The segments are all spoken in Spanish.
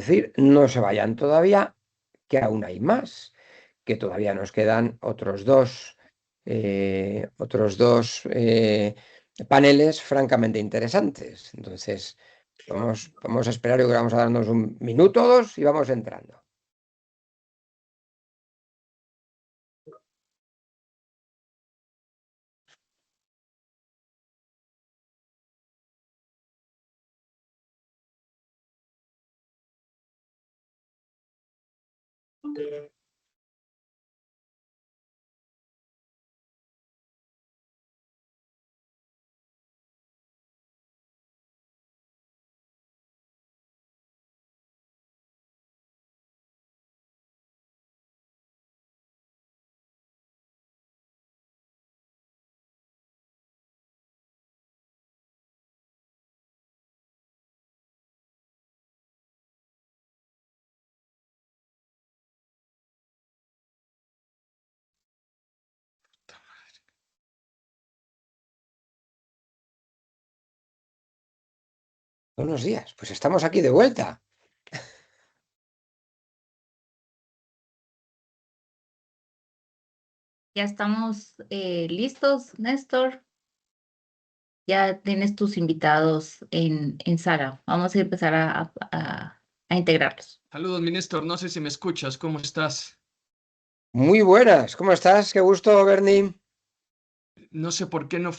decir, no se vayan todavía, que aún hay más, que todavía nos quedan otros dos paneles francamente interesantes. Entonces, vamos a esperar, yo creo que vamos a darnos un minuto o dos y vamos entrando. Buenos días, pues estamos aquí de vuelta. Ya estamos listos, Néstor. Ya tienes tus invitados en sala. Vamos a empezar a integrarlos. Saludos, ministro. No sé si me escuchas. ¿Cómo estás? Muy buenas, ¿cómo estás? Qué gusto, Bernie. No sé por qué no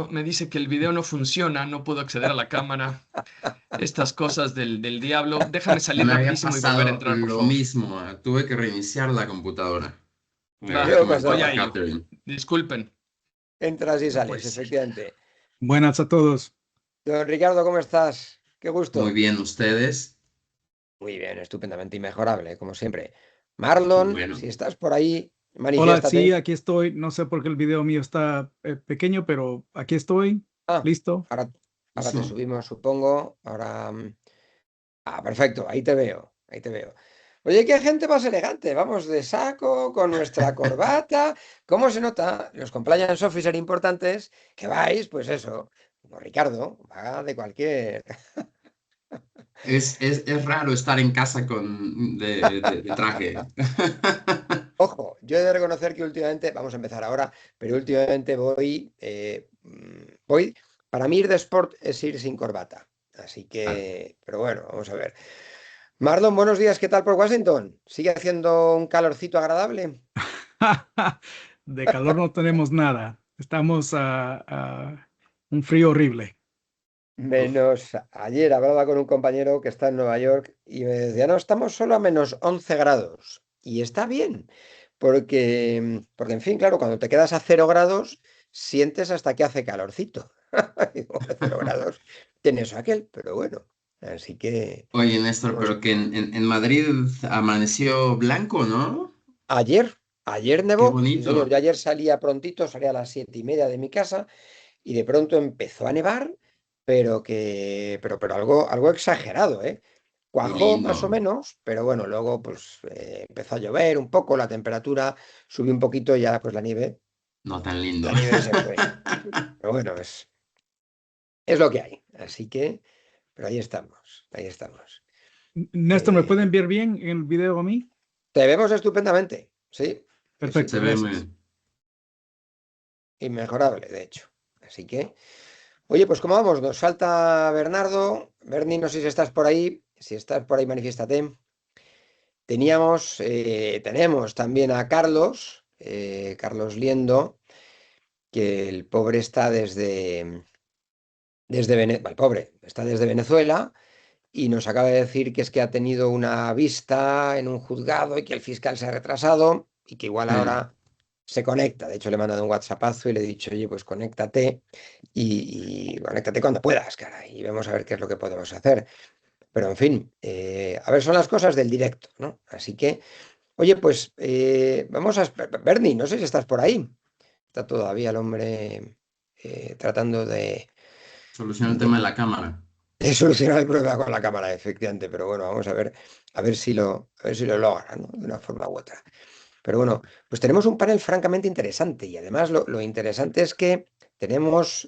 me dice que el video no funciona. No puedo acceder a la cámara. Estas cosas del diablo. Déjame salir Me había rapidísimo y volver a pasado entrar, por lo favor. mismo. Tuve que reiniciar la computadora. A ver Va, No cómo pasa voy estaba a nada. ello. Catherine. Disculpen. Entras y No puede sales, ser. efectivamente. Buenas a todos. Don Ricardo, ¿cómo estás? Qué gusto. Muy bien, ¿ustedes? Muy bien, estupendamente inmejorable, como siempre. Marlon, Bueno. si estás por ahí, Hola, manifiéstate. sí, aquí estoy. No sé por qué el video mío está pequeño, pero aquí estoy. Ah, Listo. ahora te Eso. subimos, supongo. Ahora. Perfecto, ahí te veo, ahí te veo. Oye, qué gente más elegante. Vamos de saco, con nuestra corbata. ¿Cómo se nota? Los compliance officer importantes, que vais, pues eso, como Ricardo, va de cualquier. Es raro estar en casa de traje. Ojo, yo he de reconocer que últimamente, vamos a empezar ahora, pero últimamente voy, para mí ir de sport es ir sin corbata. Así que, pero bueno, vamos a ver. Marlon, buenos días, ¿qué tal por Washington? ¿Sigue haciendo un calorcito agradable? De calor no tenemos nada. Estamos a un frío horrible. Menos ayer hablaba con un compañero que está en Nueva York y me decía, no, estamos solo a menos 11 grados. Y está bien, porque en fin, claro, cuando te quedas a 0 grados, sientes hasta que hace calorcito. Digo, a 0 grados tienes aquel, pero bueno, así que Oye, Néstor, pues, pero que en Madrid amaneció blanco, ¿no? ayer Qué nevó, sí señor, yo bonito. ayer salía prontito, salía a las 7:30 de mi casa y de pronto empezó a nevar, pero algo exagerado, ¿eh? Qué Cuajó más o lindo. menos, pero bueno, luego pues empezó a llover un poco, la temperatura subió un poquito y ya pues No tan lindo. la nieve se fue. Pero bueno, es lo que hay. Así que, pero ahí estamos, ahí estamos. Néstor, ¿me pueden ver bien en el video a mí? Te vemos estupendamente, sí, sí, Perfecto, Se ve muy gracias. bien. inmejorable, de hecho. Así que, oye, pues ¿cómo vamos? Nos falta Bernardo. Berni, no sé si estás por ahí. Si estás por ahí, manifiéstate. Tenemos también a Carlos Liendo, que el pobre está desde Venezuela, el pobre está desde Venezuela y nos acaba de decir que es que ha tenido una vista en un juzgado y que el fiscal se ha retrasado y que igual Sí. ahora se conecta. De hecho, le he mandado un WhatsAppazo y le he dicho, oye, pues conéctate y conéctate cuando puedas, cara, y vamos a ver qué es lo que podemos hacer. Pero en fin, a ver, son las cosas del directo, ¿no? Así que, oye, pues vamos a... Bernie, no sé si estás por ahí. Está todavía el hombre tratando Soluciona el tema de de, la cámara. de solucionar el problema con la cámara, efectivamente. Pero bueno, vamos a ver si lo logra, ¿no? De una forma u otra. Pero bueno, pues tenemos un panel francamente interesante y además lo interesante es que tenemos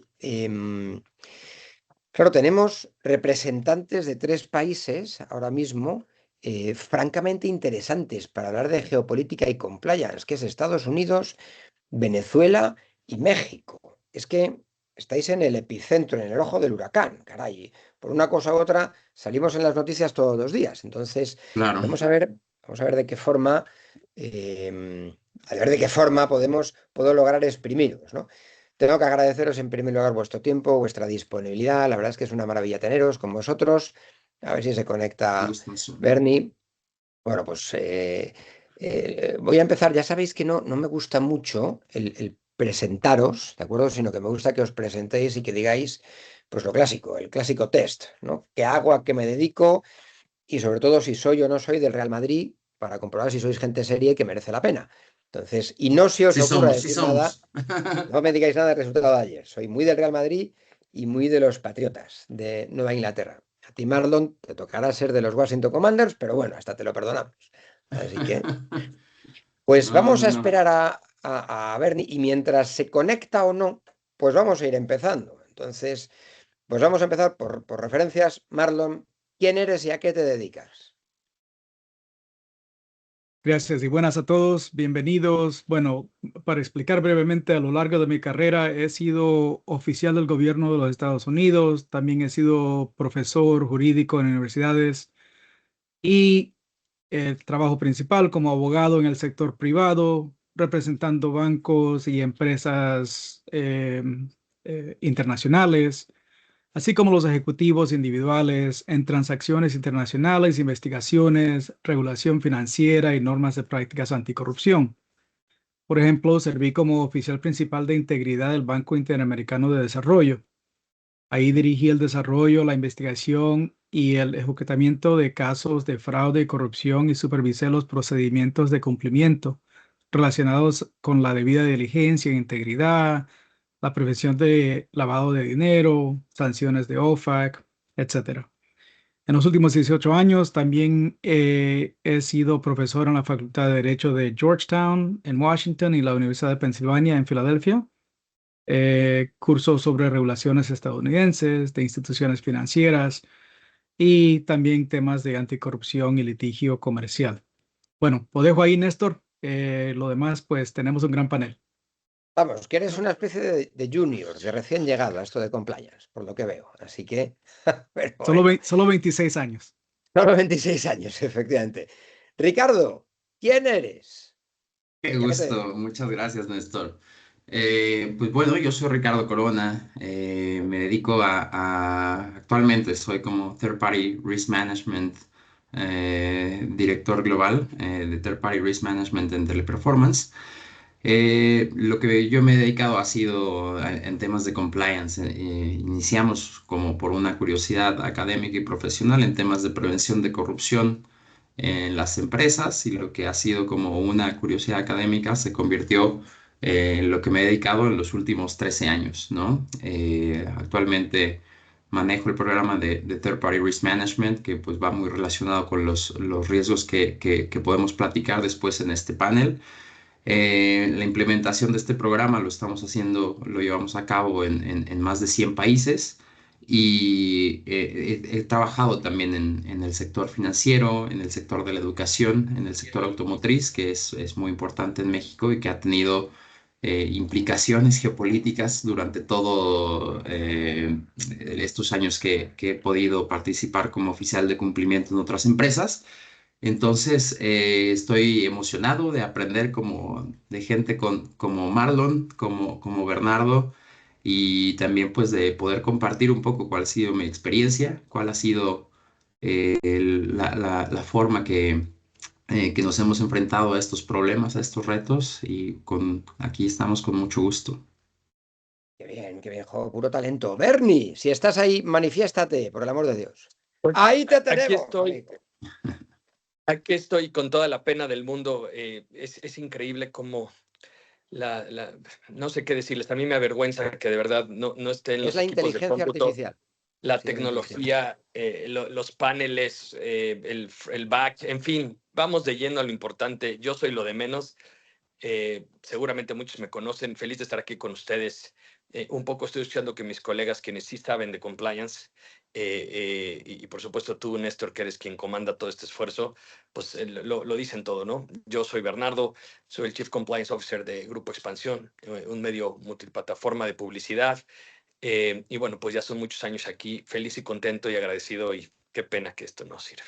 Claro, tenemos representantes de 3 países ahora mismo francamente interesantes para hablar de geopolítica y compliance, que es Estados Unidos, Venezuela y México. Es que estáis en el epicentro, en el ojo del huracán, caray. Por una cosa u otra salimos en las noticias todos los días. Entonces, Claro. vamos a ver de qué forma, puedo lograr exprimiros, ¿no? Tengo que agradeceros en primer lugar vuestro tiempo, vuestra disponibilidad. La verdad es que es una maravilla teneros con vosotros. A ver si se conecta Gustazo. Bernie. Bueno, pues voy a empezar. Ya sabéis que no me gusta mucho el presentaros, ¿de acuerdo? Sino que me gusta que os presentéis y que digáis, pues lo clásico, el clásico test, ¿no? ¿Qué hago, a qué me dedico? Y sobre todo si soy o no soy del Real Madrid, para comprobar si sois gente seria y que merece la pena. Entonces, y no se os Sí ocurra somos, sí decir nada, somos. no me digáis nada del resultado de ayer. Soy muy del Real Madrid y muy de los Patriotas de Nueva Inglaterra. A ti, Marlon, te tocará ser de los Washington Commanders, pero bueno, hasta te lo perdonamos. Así que, pues No, vamos no, a no. esperar a Bernie y mientras se conecta o no, pues vamos a ir empezando. Entonces, pues vamos a empezar por referencias. Marlon, ¿quién eres y a qué te dedicas? Gracias y buenas a todos, bienvenidos. Bueno, para explicar brevemente, a lo largo de mi carrera he sido oficial del gobierno de los Estados Unidos, también he sido profesor jurídico en universidades y el trabajo principal como abogado en el sector privado, representando bancos y empresas internacionales, así como los ejecutivos individuales en transacciones internacionales, investigaciones, regulación financiera y normas de prácticas anticorrupción. Por ejemplo, serví como oficial principal de integridad del Banco Interamericano de Desarrollo. Ahí dirigí el desarrollo, la investigación y el ejecutamiento de casos de fraude y corrupción y supervisé los procedimientos de cumplimiento relacionados con la debida diligencia e integridad, la prevención de lavado de dinero, sanciones de OFAC, etc. En los últimos 18 años también he sido profesor en la Facultad de Derecho de Georgetown en Washington y la Universidad de Pensilvania en Filadelfia. Cursos sobre regulaciones estadounidenses, de instituciones financieras y también temas de anticorrupción y litigio comercial. Bueno, lo dejo ahí, Néstor. Lo demás, pues tenemos un gran panel. Vamos, que eres una especie de junior, de recién llegado a esto de compliance, por lo que veo. Así que, pero bueno, Solo 26 años. solo 26 años, efectivamente. Ricardo, ¿quién eres? Qué ¿Y a qué te gusto, dedicas? muchas gracias, Néstor. Pues bueno, yo soy Ricardo Corona, me dedico actualmente soy como Third Party Risk Management, director global de Third Party Risk Management en Teleperformance. Lo que yo me he dedicado ha sido en temas de compliance. Iniciamos como por una curiosidad académica y profesional en temas de prevención de corrupción en las empresas y lo que ha sido como una curiosidad académica se convirtió en lo que me he dedicado en los últimos 13 años, ¿no? Actualmente manejo el programa de Third Party Risk Management que pues va muy relacionado con los riesgos que podemos platicar después en este panel. La implementación de este programa lo estamos haciendo, lo llevamos a cabo en más de 100 países y he trabajado también en el sector financiero, en el sector de la educación, en el sector automotriz, que es muy importante en México y que ha tenido implicaciones geopolíticas durante todo estos años que he podido participar como oficial de cumplimiento en otras empresas. Entonces, estoy emocionado de aprender como de gente como Marlon, como Bernardo, y también pues de poder compartir un poco cuál ha sido mi experiencia, cuál ha sido la forma que nos hemos enfrentado a estos problemas, a estos retos, y aquí estamos con mucho gusto. Qué bien, jo, puro talento. Bernie, si estás ahí, manifiéstate, por el amor de Dios. Pues, Ahí te aquí tenemos. estoy, amigo. aquí estoy con toda la pena del mundo. Es increíble cómo no sé qué decirles. A mí me avergüenza que de verdad no esté en Es los la equipos de inteligencia cómputo, artificial. la Sí, es la inteligencia. tecnología, los paneles, el back, en fin, vamos de lleno a lo importante. Yo soy lo de menos. Seguramente muchos me conocen. Feliz de estar aquí con ustedes un poco estoy escuchando que mis colegas, quienes sí saben de compliance, y por supuesto tú, Néstor, que eres quien comanda todo este esfuerzo, pues lo dicen todo, ¿no? Yo soy Bernardo, soy el Chief Compliance Officer de Grupo Expansión, un medio multiplataforma de publicidad. Y bueno, pues ya son muchos años aquí, feliz y contento y agradecido, y qué pena que esto no sirve.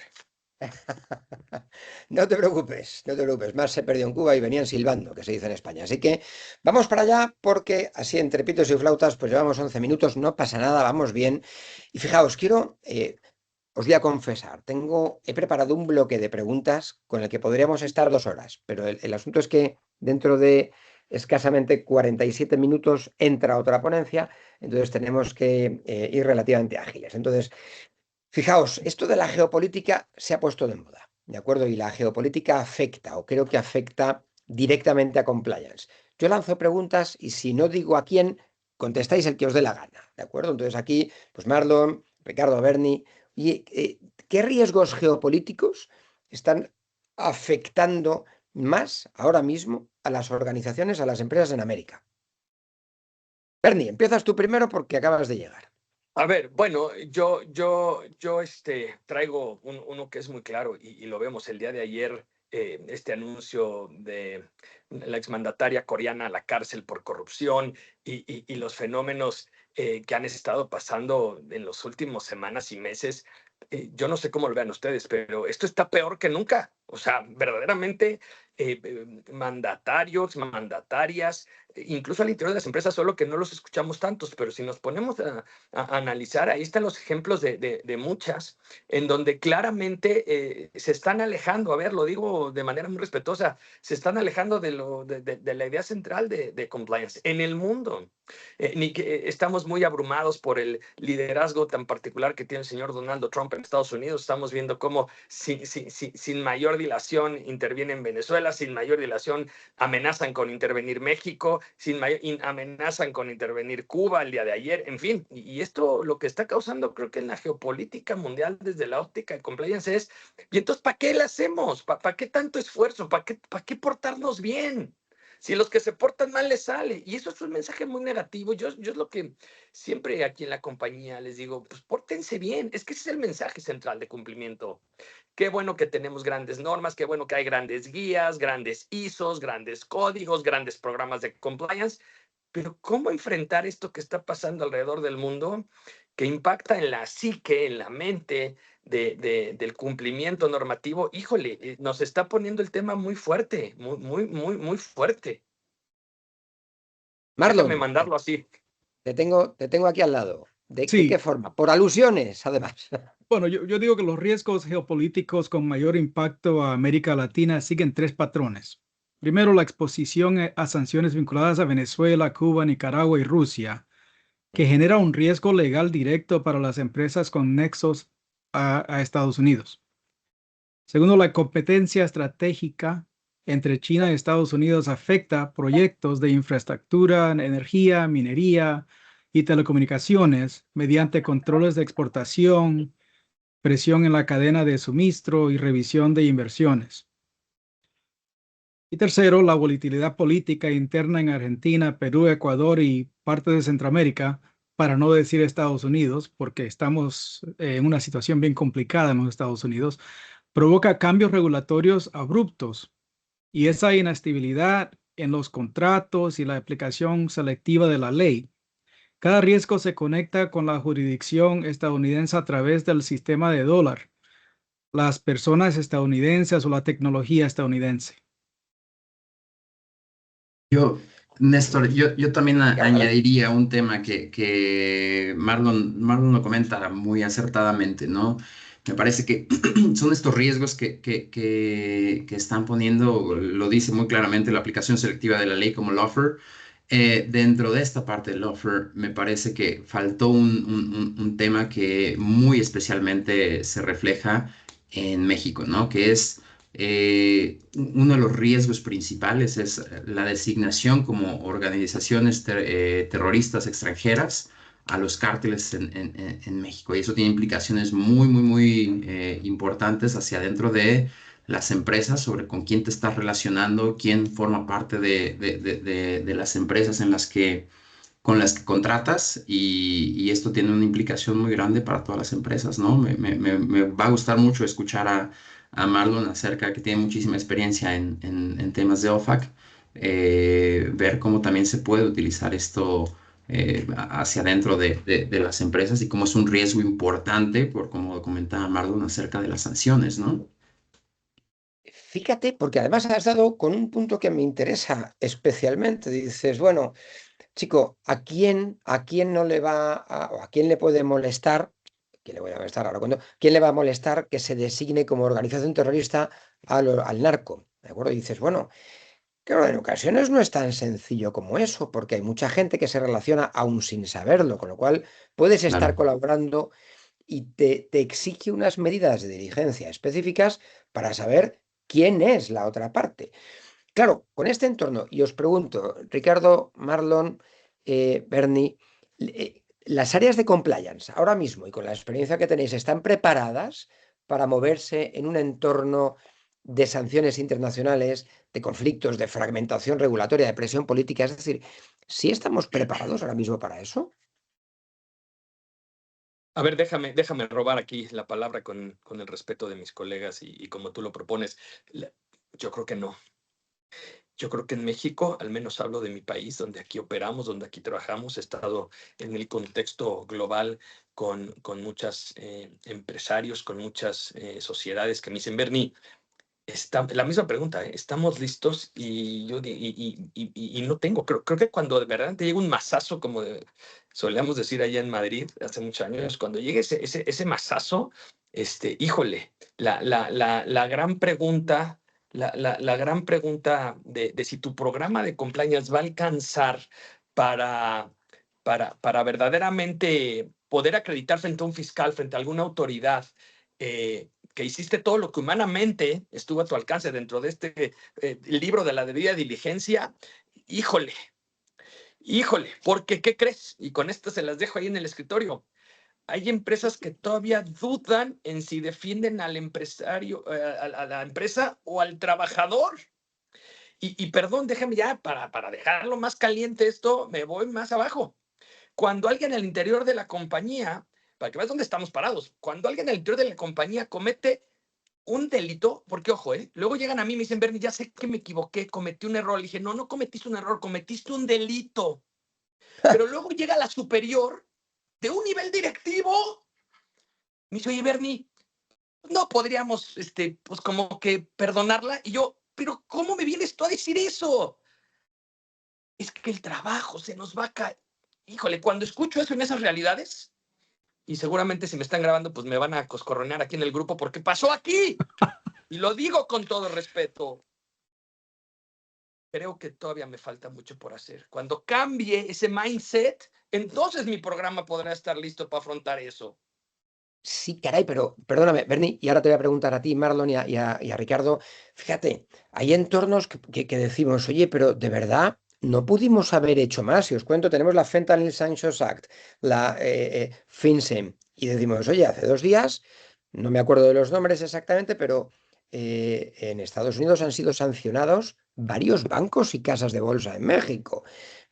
No te preocupes, no te preocupes. Más se perdió en Cuba y venían silbando, que se dice en España. Así que vamos para allá porque así entre pitos y flautas pues llevamos 11 minutos, no pasa nada, vamos bien. Y fijaos, os voy a confesar, he preparado un bloque de preguntas con el que podríamos estar 2 horas, pero el asunto es que dentro de escasamente 47 minutos entra otra ponencia, entonces tenemos que ir relativamente ágiles. Entonces, fijaos, esto de la geopolítica se ha puesto de moda, ¿de acuerdo? Y la geopolítica afecta, o creo que afecta directamente a compliance. Yo lanzo preguntas y si no digo a quién, contestáis el que os dé la gana, ¿de acuerdo? Entonces aquí, pues Marlon, Ricardo, Berni, y, ¿qué riesgos geopolíticos están afectando más ahora mismo a las organizaciones, a las empresas en América? Berni, empiezas tú primero porque acabas de llegar. A ver, bueno, yo traigo uno que es muy claro y lo vemos el día de ayer, este anuncio de la exmandataria coreana a la cárcel por corrupción y los fenómenos que han estado pasando en las últimas semanas y meses. Yo no sé cómo lo vean ustedes, pero esto está peor que nunca. O sea, verdaderamente mandatarios, mandatarias, incluso al interior de las empresas, solo que no los escuchamos tantos, pero si nos ponemos a analizar, ahí están los ejemplos de muchas, en donde claramente se están alejando, a ver, lo digo de manera muy respetuosa, se están alejando de la idea central de compliance en el mundo. Ni que estamos muy abrumados por el liderazgo tan particular que tiene el señor Donald Trump en Estados Unidos. Estamos viendo cómo sin mayor dilación interviene en Venezuela, sin mayor dilación amenazan con intervenir México, amenazan con intervenir Cuba el día de ayer, en fin. Y esto lo que está causando, creo que en la geopolítica mundial desde la óptica de compliance es, ¿y entonces para qué la hacemos? ¿Para qué tanto esfuerzo? ¿Para qué portarnos bien? Si los que se portan mal les sale. Y eso es un mensaje muy negativo. Yo es lo que siempre aquí en la compañía les digo, pues pórtense bien. Es que ese es el mensaje central de cumplimiento. Qué bueno que tenemos grandes normas, qué bueno que hay grandes guías, grandes ISOs, grandes códigos, grandes programas de compliance, pero ¿cómo enfrentar esto que está pasando alrededor del mundo, que impacta en la psique, en la mente del cumplimiento normativo? Híjole, nos está poniendo el tema muy fuerte, muy fuerte. Marlon, Déjame mandarlo así. te tengo aquí al lado. ¿De Sí. qué forma? Por alusiones, además. Bueno, yo digo que los riesgos geopolíticos con mayor impacto a América Latina siguen 3 patrones. Primero, la exposición a sanciones vinculadas a Venezuela, Cuba, Nicaragua y Rusia, que genera un riesgo legal directo para las empresas con nexos a Estados Unidos. Segundo, la competencia estratégica entre China y Estados Unidos afecta proyectos de infraestructura, energía, minería y telecomunicaciones mediante controles de exportación, presión en la cadena de suministro y revisión de inversiones. Y tercero, la volatilidad política interna en Argentina, Perú, Ecuador y parte de Centroamérica, para no decir Estados Unidos, porque estamos en una situación bien complicada en los Estados Unidos, provoca cambios regulatorios abruptos y esa inestabilidad en los contratos y la aplicación selectiva de la ley. Cada riesgo se conecta con la jurisdicción estadounidense a través del sistema de dólar, las personas estadounidenses o la tecnología estadounidense. Néstor, yo también añadiría un tema que Marlon lo comenta muy acertadamente, ¿no? Me parece que son estos riesgos que están poniendo, lo dice muy claramente la aplicación selectiva de la ley como lawfare. Dentro de esta parte del lawfare, me parece que faltó un tema que muy especialmente se refleja en México, ¿no? Que es uno de los riesgos principales es la designación como organizaciones terroristas extranjeras a los cárteles en México. Y eso tiene implicaciones muy importantes hacia adentro de las empresas, sobre con quién te estás relacionando, quién forma parte de las empresas en las que con las que contratas y esto tiene una implicación muy grande para todas las empresas, ¿no? Me va a gustar mucho escuchar a Marlon acerca que tiene muchísima experiencia en temas de OFAC, ver cómo también se puede utilizar esto hacia adentro de las empresas y cómo es un riesgo importante, por como comentaba Marlon, acerca de las sanciones, ¿no? Fíjate, porque además has dado con un punto que me interesa especialmente. Dices, bueno, chico, a quién no le va o a quién le puede molestar? ¿Quién le voy a molestar ahora? ¿Quién le va a molestar que se designe como organización terrorista al narco? ¿De acuerdo? Y dices, bueno, claro, en ocasiones no es tan sencillo como eso, porque hay mucha gente que se relaciona aún sin saberlo, con lo cual puedes estar Claro. colaborando y te exige unas medidas de diligencia específicas para saber quién es la otra parte. Claro, con este entorno, y os pregunto, Ricardo, Marlon, Bernie, las áreas de compliance ahora mismo y con la experiencia que tenéis, ¿están preparadas para moverse en un entorno de sanciones internacionales, de conflictos, de fragmentación regulatoria, de presión política? Es decir, ¿sí estamos preparados ahora mismo para eso? A ver, déjame robar aquí la palabra con el respeto de mis colegas y como tú lo propones. Yo creo que no. Yo creo que en México, al menos hablo de mi país, donde aquí operamos, donde aquí trabajamos, he estado en el contexto global con muchos empresarios, con muchas sociedades que me dicen, Bernie, la misma pregunta, ¿eh? ¿Estamos listos? Y yo y no tengo, creo que cuando de verdad te llega un mazazo, como solíamos decir allá en Madrid hace muchos años, cuando llegue ese mazazo, híjole, la gran pregunta, la gran pregunta de si tu programa de compliance va a alcanzar para, para verdaderamente poder acreditar frente a un fiscal, frente a alguna autoridad, que hiciste todo lo que humanamente estuvo a tu alcance dentro de este libro de la debida diligencia, híjole, porque ¿qué crees? Y con esto se las dejo ahí en el escritorio. Hay empresas que todavía dudan en si defienden al empresario, a la empresa o al trabajador. Y perdón, déjame ya, para dejarlo más caliente esto, me voy más abajo. Cuando alguien al interior de la compañía, para que veas dónde estamos parados, cuando alguien al interior de la compañía comete un delito, porque ojo, luego llegan a mí y me dicen, Bernie, ya sé que me equivoqué, cometí un error. Le dije, no cometiste un error, cometiste un delito. Pero luego llega la superior de un nivel directivo. Me dice, oye, Bernie, no podríamos, pues como que perdonarla. Y yo, pero ¿cómo me vienes tú a decir eso? Es que el trabajo se nos va a caer. Híjole, cuando escucho eso en esas realidades, y seguramente si me están grabando, pues me van a coscorronear aquí en el grupo porque pasó aquí. Y lo digo con todo respeto. Creo que todavía me falta mucho por hacer. Cuando cambie ese mindset, entonces mi programa podrá estar listo para afrontar eso. Sí, caray, pero perdóname, Bernie, y ahora te voy a preguntar a ti, Marlon, y a Ricardo. Fíjate, hay entornos que decimos, oye, pero de verdad no pudimos haber hecho más. Si os cuento, tenemos la Fentanyl Sanctions Act, la FinCEN, y decimos, oye, hace 2 días, no me acuerdo de los nombres exactamente, pero en Estados Unidos han sido sancionados varios bancos y casas de bolsa en México.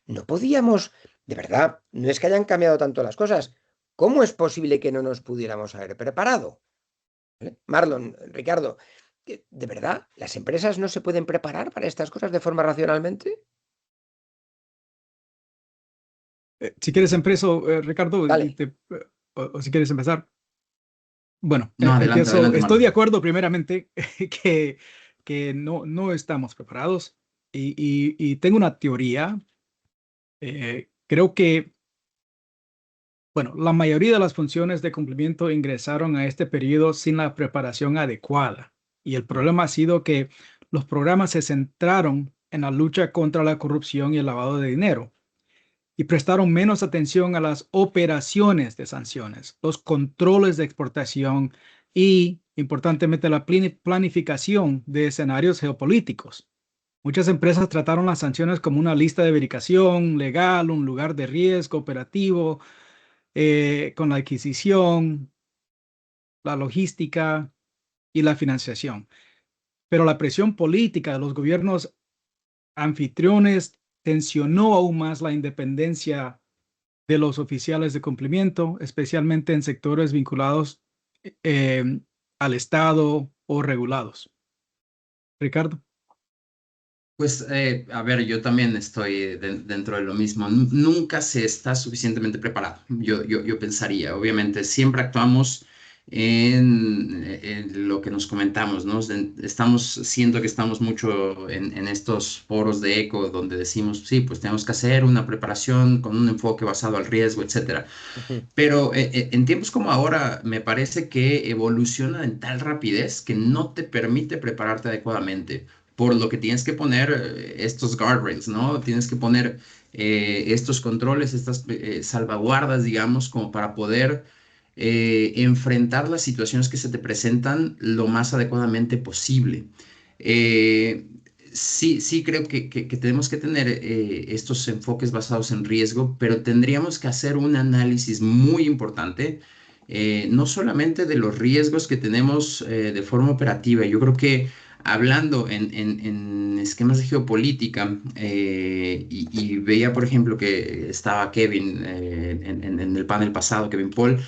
No podíamos, de verdad, no es que hayan cambiado tanto las cosas. ¿Cómo es posible que no nos pudiéramos haber preparado? Marlon, Ricardo, ¿de verdad las empresas no se pueden preparar para estas cosas de forma racionalmente? Si quieres empiezo, Ricardo, Dale. o si quieres empezar. Bueno, No, adelante, empiezo. adelante, Estoy de Marlon. acuerdo primeramente que no estamos preparados y tengo una teoría. Creo que, bueno, la mayoría de las funciones de cumplimiento ingresaron a este periodo sin la preparación adecuada. Y el problema ha sido que los programas se centraron en la lucha contra la corrupción y el lavado de dinero y prestaron menos atención a las operaciones de sanciones, los controles de exportación y, importantemente, la planificación de escenarios geopolíticos. Muchas empresas trataron las sanciones como una lista de verificación legal, un lugar de riesgo operativo, con la adquisición, la logística y la financiación. Pero la presión política de los gobiernos anfitriones tensionó aún más la independencia de los oficiales de cumplimiento, especialmente en sectores vinculados al Estado o regulados. Ricardo. Pues, a ver, yo también estoy dentro de lo mismo. Nunca se está suficientemente preparado. Yo pensaría, obviamente, siempre actuamos en lo que nos comentamos, ¿no? Siento que estamos mucho en estos foros de eco donde decimos, sí, pues tenemos que hacer una preparación con un enfoque basado al riesgo, etcétera. Pero en tiempos como ahora, me parece que evoluciona en tal rapidez que no te permite prepararte adecuadamente. Por lo que tienes que poner estos guardrails, ¿no? Tienes que poner estos controles, estas salvaguardas, digamos, como para poder enfrentar las situaciones que se te presentan lo más adecuadamente posible. Sí creo que tenemos que tener estos enfoques basados en riesgo, pero tendríamos que hacer un análisis muy importante, no solamente de los riesgos que tenemos de forma operativa. Yo creo que hablando en esquemas de geopolítica, y veía, por ejemplo, que estaba Kevin en el panel pasado, Kevin Paul,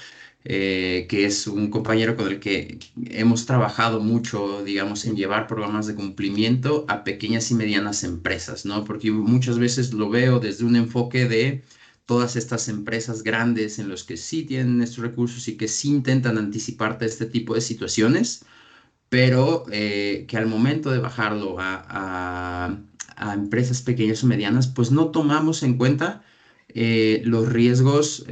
que es un compañero con el que hemos trabajado mucho, digamos, en llevar programas de cumplimiento a pequeñas y medianas empresas, ¿no? Porque muchas veces lo veo desde un enfoque de todas estas empresas grandes en los que sí tienen estos recursos y que sí intentan anticiparte este tipo de situaciones, pero que al momento de bajarlo a empresas pequeñas o medianas, pues no tomamos en cuenta los riesgos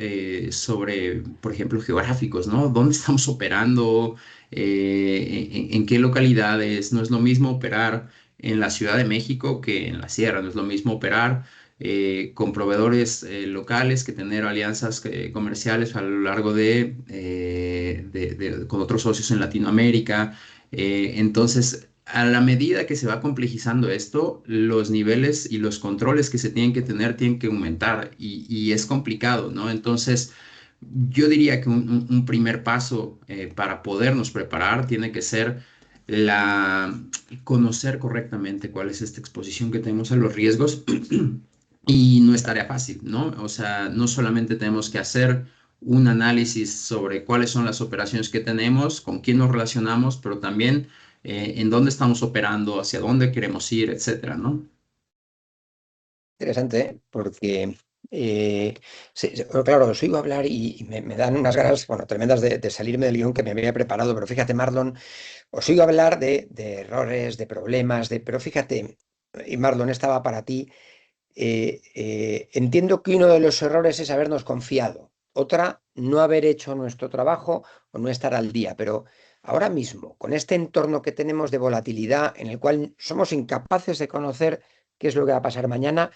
sobre, por ejemplo, geográficos, ¿no? ¿Dónde estamos operando? En qué localidades? No es lo mismo operar en la Ciudad de México que en la Sierra, no es lo mismo operar con proveedores locales que tener alianzas comerciales a lo largo con otros socios en Latinoamérica. Entonces, a la medida que se va complejizando esto, los niveles y los controles que se tienen que tener tienen que aumentar y es complicado, ¿no? Entonces, yo diría que un primer paso para podernos preparar tiene que ser conocer correctamente cuál es esta exposición que tenemos a los riesgos y no es tarea fácil, ¿no? O sea, no solamente tenemos que hacer un análisis sobre cuáles son las operaciones que tenemos, con quién nos relacionamos, pero también en dónde estamos operando, hacia dónde queremos ir, etcétera, ¿no? Interesante, ¿eh? Porque, claro, os oigo hablar y me dan unas ganas, bueno, tremendas de salirme del guión que me había preparado, pero fíjate, Marlon, os oigo hablar de errores, de problemas, pero fíjate, y Marlon, estaba para ti. Entiendo que uno de los errores es habernos confiado, otra, no haber hecho nuestro trabajo o no estar al día, pero ahora mismo, con este entorno que tenemos de volatilidad en el cual somos incapaces de conocer qué es lo que va a pasar mañana,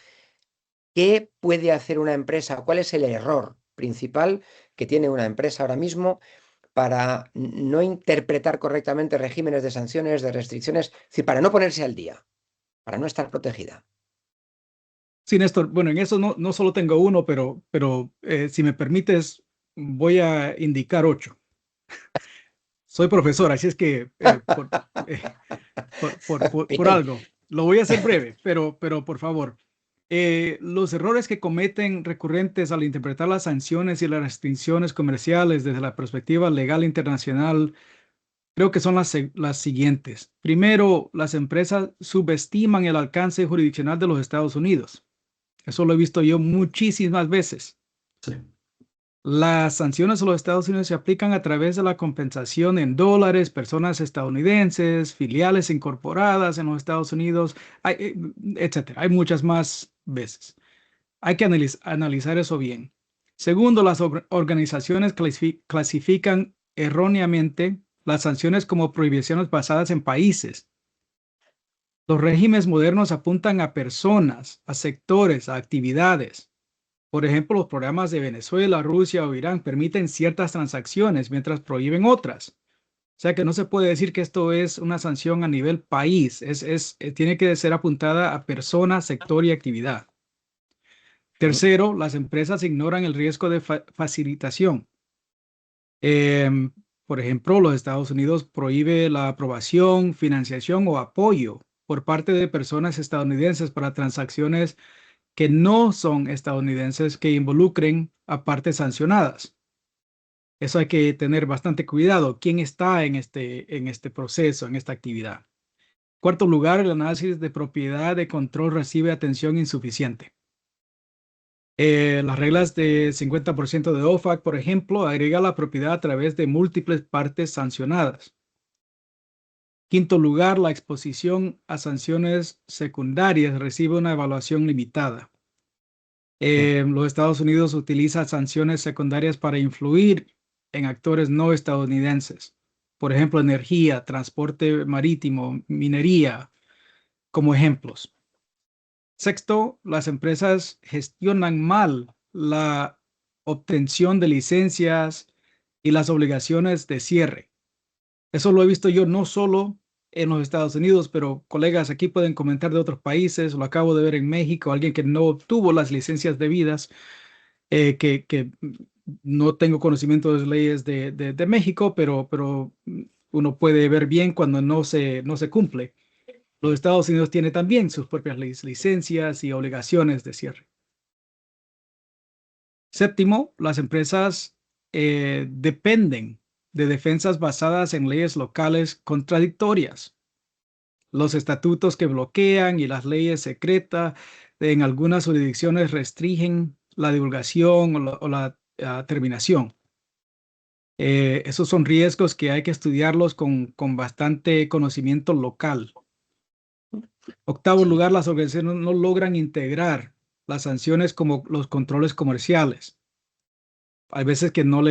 ¿qué puede hacer una empresa? ¿Cuál es el error principal que tiene una empresa ahora mismo para no interpretar correctamente regímenes de sanciones, de restricciones, es decir, para no ponerse al día, para no estar protegida? Sí, Néstor, bueno, en eso no solo tengo uno, pero si me permites, voy a indicar 8. Soy profesor, así es que por algo. Lo voy a hacer breve, pero por favor. Los errores que cometen recurrentes al interpretar las sanciones y las restricciones comerciales desde la perspectiva legal internacional, creo que son las siguientes. Primero, las empresas subestiman el alcance jurisdiccional de los Estados Unidos. Eso lo he visto yo muchísimas veces. Sí. Las sanciones a los Estados Unidos se aplican a través de la compensación en dólares, personas estadounidenses, filiales incorporadas en los Estados Unidos, etcétera. Hay muchas más veces. Hay que analizar eso bien. Segundo, las organizaciones clasifican erróneamente las sanciones como prohibiciones basadas en países. Los regímenes modernos apuntan a personas, a sectores, a actividades. Por ejemplo, los programas de Venezuela, Rusia o Irán permiten ciertas transacciones mientras prohíben otras. O sea que no se puede decir que esto es una sanción a nivel país. Tiene que ser apuntada a persona, sector y actividad. Tercero, las empresas ignoran el riesgo de facilitación. Por ejemplo, los Estados Unidos prohíbe la aprobación, financiación o apoyo por parte de personas estadounidenses para transacciones que no son estadounidenses que involucren a partes sancionadas. Eso hay que tener bastante cuidado. ¿Quién está en este proceso, en esta actividad? Cuarto lugar, el análisis de propiedad de control recibe atención insuficiente. Las reglas de 50% de OFAC, por ejemplo, agrega la propiedad a través de múltiples partes sancionadas. Quinto lugar, la exposición a sanciones secundarias recibe una evaluación limitada. Los Estados Unidos utilizan sanciones secundarias para influir en actores no estadounidenses. Por ejemplo, energía, transporte marítimo, minería, como ejemplos. Sexto, las empresas gestionan mal la obtención de licencias y las obligaciones de cierre. Eso lo he visto yo no solo en los Estados Unidos, pero colegas aquí pueden comentar de otros países. Lo acabo de ver en México, alguien que no obtuvo las licencias debidas, que no tengo conocimiento de las leyes de México, pero uno puede ver bien cuando no se cumple. Los Estados Unidos tienen también sus propias licencias y obligaciones de cierre. Séptimo, las empresas dependen de defensas basadas en leyes locales contradictorias. Los estatutos que bloquean y las leyes secretas en algunas jurisdicciones restringen la divulgación o la terminación. Esos son riesgos que hay que estudiarlos con bastante conocimiento local. Octavo lugar, las organizaciones no logran integrar las sanciones como los controles comerciales. Hay veces que no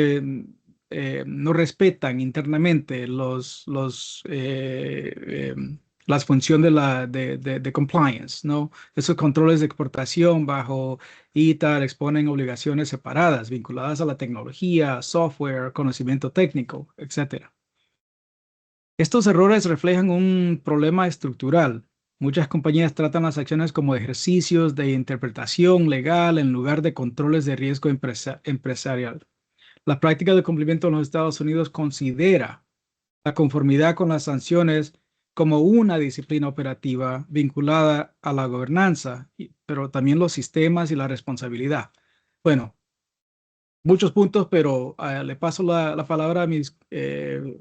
respetan internamente las funciones de compliance, ¿no? Esos controles de exportación bajo ITAR exponen obligaciones separadas vinculadas a la tecnología, software, conocimiento técnico, etc. Estos errores reflejan un problema estructural. Muchas compañías tratan las acciones como ejercicios de interpretación legal en lugar de controles de riesgo empresarial. La práctica de cumplimiento en los Estados Unidos considera la conformidad con las sanciones como una disciplina operativa vinculada a la gobernanza, pero también los sistemas y la responsabilidad. Bueno, muchos puntos, pero le paso la palabra a mis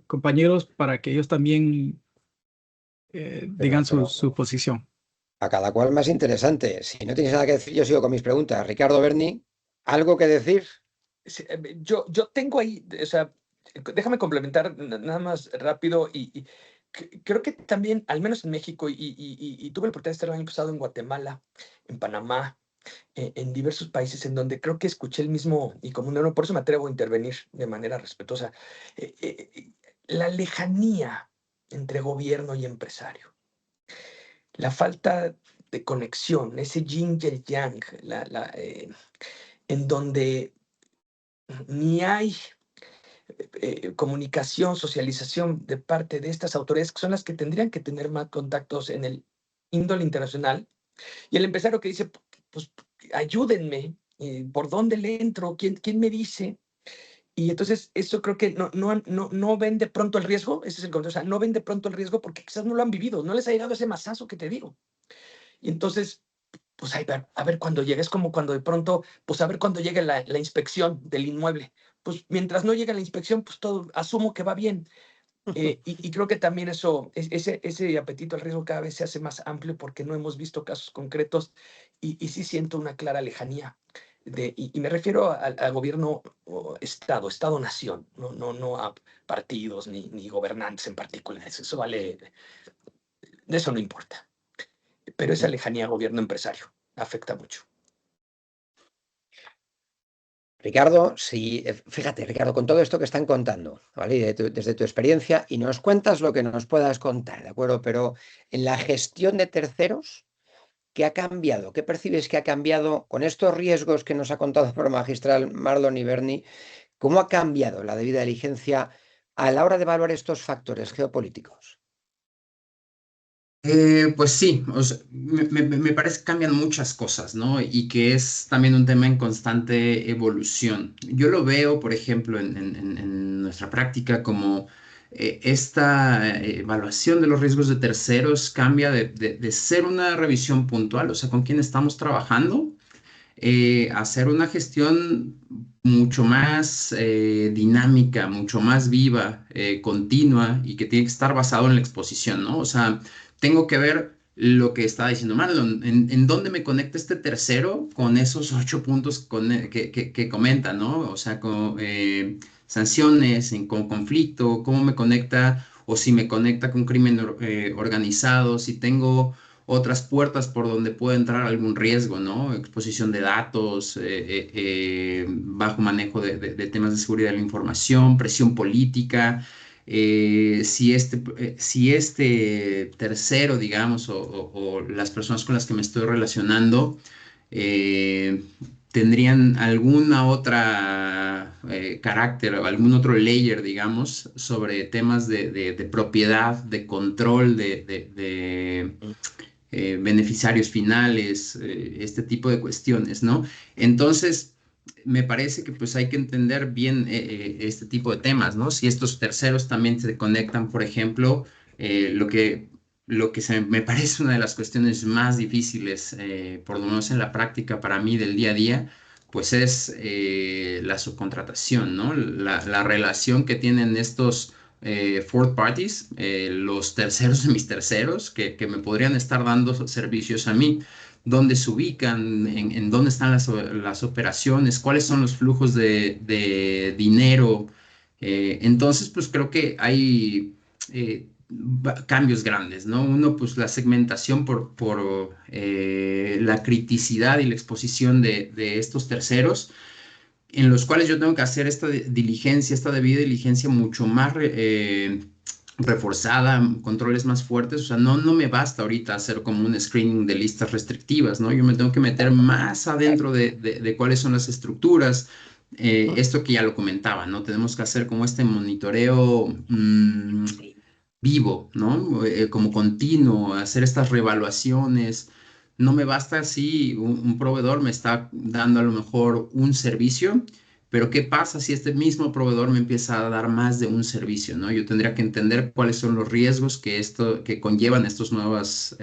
compañeros para que ellos también digan su posición. A cada cual más interesante. Si no tienes nada que decir, yo sigo con mis preguntas. Ricardo Berni, ¿algo que decir? Sí, yo tengo ahí, o sea, déjame complementar nada más rápido y creo que también, al menos en México, y tuve la oportunidad de estar el año pasado en Guatemala, en Panamá, en diversos países en donde creo que escuché el mismo y como no, por eso me atrevo a intervenir de manera respetuosa, la lejanía entre gobierno y empresario, la falta de conexión, ese yin y el yang, en donde ni hay comunicación, socialización de parte de estas autoridades que son las que tendrían que tener más contactos en el índole internacional, y el empresario que dice, pues ayúdenme, ¿por dónde le entro? ¿Quién me dice? Y entonces eso creo que no ven de pronto el riesgo, ese es el concepto, o sea, no ven de pronto el riesgo porque quizás no lo han vivido, no les ha llegado ese mazazo que te digo. Y entonces, pues a ver cuando llegue, es como cuando de pronto, pues a ver cuando llegue la inspección del inmueble. Pues mientras no llegue la inspección, pues todo, asumo que va bien. Y creo que también ese apetito al riesgo cada vez se hace más amplio porque no hemos visto casos concretos y sí siento una clara lejanía. Y me refiero al gobierno Estado-nación, no a partidos ni gobernantes en particular. Eso vale, de eso no importa. Pero esa lejanía gobierno-empresario afecta mucho. Ricardo, fíjate, Ricardo, con todo esto que están contando, ¿vale? Desde tu experiencia, y nos cuentas lo que nos puedas contar, ¿de acuerdo? Pero en la gestión de terceros, ¿qué ha cambiado? ¿Qué percibes que ha cambiado con estos riesgos que nos ha contado por magistral Marlon y Berni? ¿Cómo ha cambiado la debida diligencia a la hora de evaluar estos factores geopolíticos? Pues sí, o sea, me parece que cambian muchas cosas, ¿no? Y que es también un tema en constante evolución. Yo lo veo, por ejemplo, en nuestra práctica como esta evaluación de los riesgos de terceros cambia de ser una revisión puntual, o sea, con quién estamos trabajando, hacer una gestión mucho más dinámica, mucho más viva, continua y que tiene que estar basado en la exposición, ¿no? O sea, tengo que ver lo que estaba diciendo Marlon, en dónde me conecta este tercero con esos 8 puntos que comenta, ¿no? O sea, con sanciones, con conflicto, cómo me conecta o si me conecta con crimen organizado, si tengo otras puertas por donde puede entrar algún riesgo, ¿no? Exposición de datos, bajo manejo de temas de seguridad de la información, presión política. Si este tercero, digamos, o las personas con las que me estoy relacionando, eh, tendrían alguna otra carácter o algún otro layer, digamos, sobre temas de propiedad, de control, de beneficiarios finales, este tipo de cuestiones, ¿no? Entonces, me parece que pues hay que entender bien este tipo de temas, ¿no? Si estos terceros también se conectan, por ejemplo, lo que me parece una de las cuestiones más difíciles, por lo menos en la práctica para mí del día a día, pues es la subcontratación, ¿no? La relación que tienen estos fourth parties, los terceros de mis terceros, que me podrían estar dando servicios a mí, dónde se ubican, en dónde están las operaciones, cuáles son los flujos de dinero. Entonces, pues creo que hay cambios grandes, ¿no? Uno, pues la segmentación por la criticidad y la exposición de estos terceros, en los cuales yo tengo que hacer esta diligencia, esta debida diligencia mucho más reforzada, controles más fuertes. O sea, no me basta ahorita hacer como un screening de listas restrictivas, ¿no? Yo me tengo que meter más adentro de cuáles son las estructuras. Esto que ya lo comentaba, ¿no? Tenemos que hacer como este monitoreo vivo, ¿no? Como continuo, hacer estas reevaluaciones. No me basta si un proveedor me está dando a lo mejor un servicio, pero ¿qué pasa si este mismo proveedor me empieza a dar más de un servicio, ¿no? Yo tendría que entender cuáles son los riesgos que conllevan estos nuevos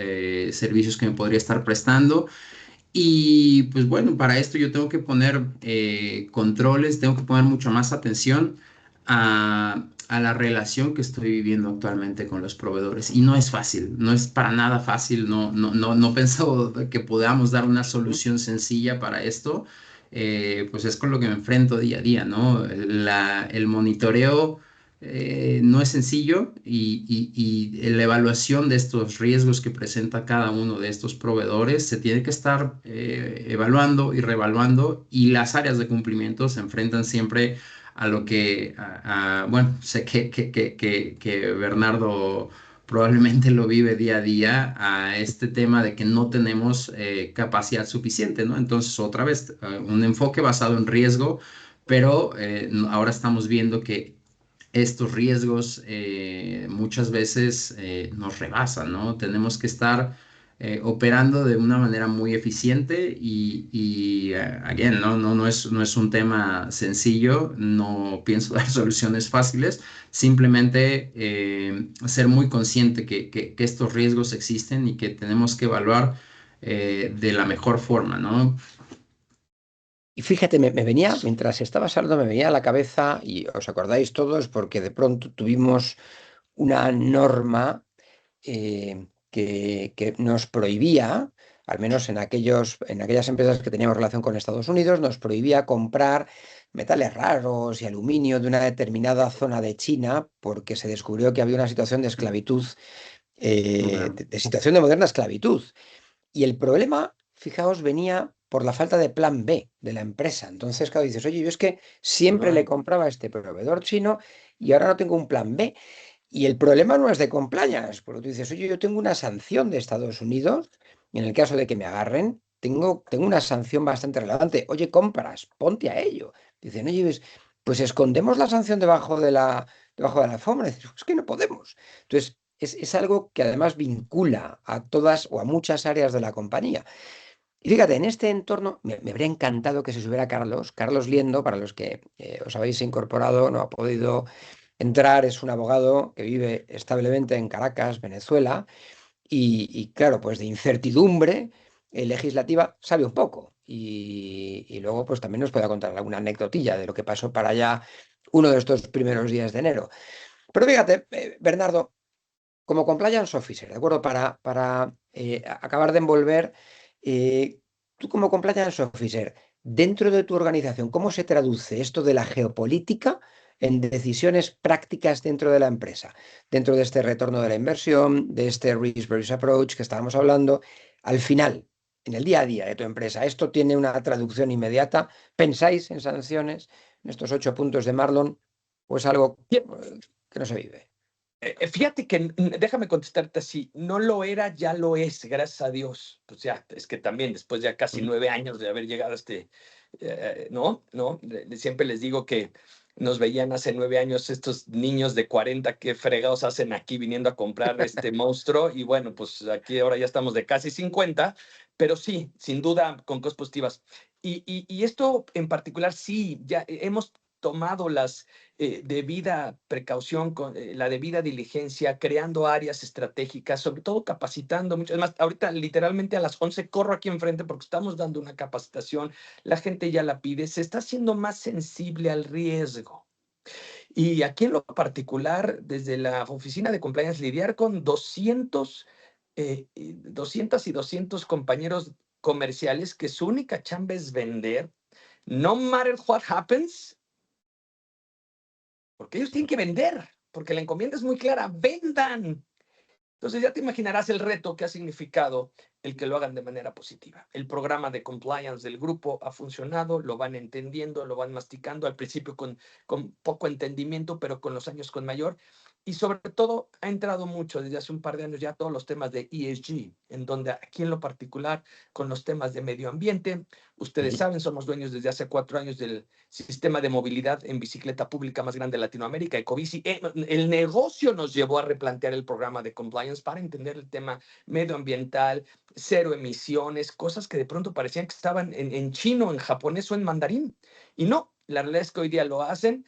servicios que me podría estar prestando. Y pues bueno, para esto yo tengo que poner controles, tengo que poner mucho más atención a la relación que estoy viviendo actualmente con los proveedores. Y no es fácil, no es para nada fácil, no pienso que podamos dar una solución sencilla para esto. Pues es con lo que me enfrento día a día, ¿no? El monitoreo no es sencillo y la evaluación de estos riesgos que presenta cada uno de estos proveedores se tiene que estar evaluando y reevaluando, y las áreas de cumplimiento se enfrentan siempre a lo que, bueno, sé que Bernardo probablemente lo vive día a día, a este tema de que no tenemos capacidad suficiente, ¿no? Entonces, otra vez, un enfoque basado en riesgo, pero ahora estamos viendo que estos riesgos muchas veces nos rebasan, ¿no? Tenemos que estar operando de una manera muy eficiente again, no es un tema sencillo, no pienso dar soluciones fáciles, simplemente ser muy consciente que estos riesgos existen y que tenemos que evaluar de la mejor forma, ¿no? Y fíjate, me venía, mientras estabas hablando, me venía a la cabeza, y os acordáis todos, porque de pronto tuvimos una norma que nos prohibía, al menos en aquellas empresas que teníamos relación con Estados Unidos, nos prohibía comprar metales raros y aluminio de una determinada zona de China, porque se descubrió que había una situación de esclavitud, de situación de moderna esclavitud. Y el problema, fijaos, venía por la falta de plan B de la empresa. Entonces, claro, dices, oye, yo es que siempre le compraba a este proveedor chino y ahora no tengo un plan B. Y el problema no es de compliance, porque tú dices, oye, yo tengo una sanción de Estados Unidos, y en el caso de que me agarren, tengo una sanción bastante relevante. Oye, compras, ponte a ello. Dicen, oye, pues escondemos la sanción debajo de la alfombra. Y dices, es que no podemos. Entonces, es algo que además vincula a todas o a muchas áreas de la compañía. Y fíjate, en este entorno me habría encantado que se subiera Carlos Liendo, para los que os habéis incorporado, no ha podido entrar es un abogado que vive establemente en Caracas, Venezuela, y claro, pues de incertidumbre legislativa sabe un poco. Y luego pues también nos puede contar alguna anecdotilla de lo que pasó para allá uno de estos primeros días de enero. Pero fíjate, Bernardo, como compliance officer, ¿de acuerdo? Para acabar de envolver, tú como compliance officer, dentro de tu organización, ¿cómo se traduce esto de la geopolítica en decisiones prácticas dentro de la empresa? Dentro de este retorno de la inversión, de este risk-based approach que estábamos hablando, al final, en el día a día de tu empresa, ¿esto tiene una traducción inmediata? ¿Pensáis en sanciones, en estos 8 puntos de Marlon, o es algo que no se vive? Fíjate que, déjame contestarte así, no lo era, ya lo es, gracias a Dios. Pues ya, es que también después de ya casi 9 años de haber llegado a ¿no? Siempre les digo que nos veían hace 9 años estos niños de 40, qué fregados hacen aquí viniendo a comprar este monstruo. Y bueno, pues aquí ahora ya estamos de casi 50, pero sí, sin duda, con cosas positivas. Y esto en particular, sí, ya hemos tomado las debida precaución, con la debida diligencia, creando áreas estratégicas, sobre todo capacitando mucho. Además, ahorita literalmente a las 11 corro aquí enfrente porque estamos dando una capacitación, la gente ya la pide, se está haciendo más sensible al riesgo. Y aquí en lo particular, desde la oficina de compliance, lidiar con 200 y 200 compañeros comerciales que su única chamba es vender, no matter what happens, porque ellos tienen que vender, porque la encomienda es muy clara, vendan. Entonces ya te imaginarás el reto que ha significado el que lo hagan de manera positiva. El programa de compliance del grupo ha funcionado, lo van entendiendo, lo van masticando, al principio con poco entendimiento, pero con los años con mayor. Y sobre todo ha entrado mucho desde hace un par de años ya todos los temas de ESG, en donde aquí en lo particular con los temas de medio ambiente, ustedes saben, somos dueños desde hace 4 años del sistema de movilidad en bicicleta pública más grande de Latinoamérica, Ecobici. El negocio nos llevó a replantear el programa de compliance para entender el tema medioambiental, cero emisiones, cosas que de pronto parecían que estaban en chino, en japonés o en mandarín. Y no, la realidad es que hoy día lo hacen.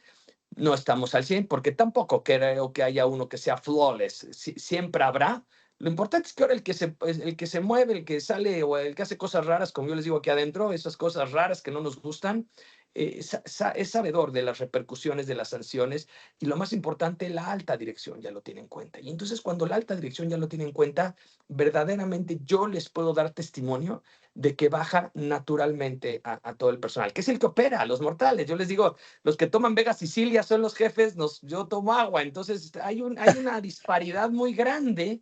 No estamos al 100 porque tampoco creo que haya uno que sea flawless. Siempre habrá. Lo importante es que ahora el que se mueve, el que sale o el que hace cosas raras, como yo les digo aquí adentro, esas cosas raras que no nos gustan, es sabedor de las repercusiones de las sanciones y lo más importante, la alta dirección ya lo tiene en cuenta. Y entonces cuando la alta dirección ya lo tiene en cuenta, verdaderamente yo les puedo dar testimonio de que baja naturalmente a todo el personal, que es el que opera, a los mortales. Yo les digo, los que toman Vega Sicilia son los jefes, yo tomo agua. Entonces hay una disparidad muy grande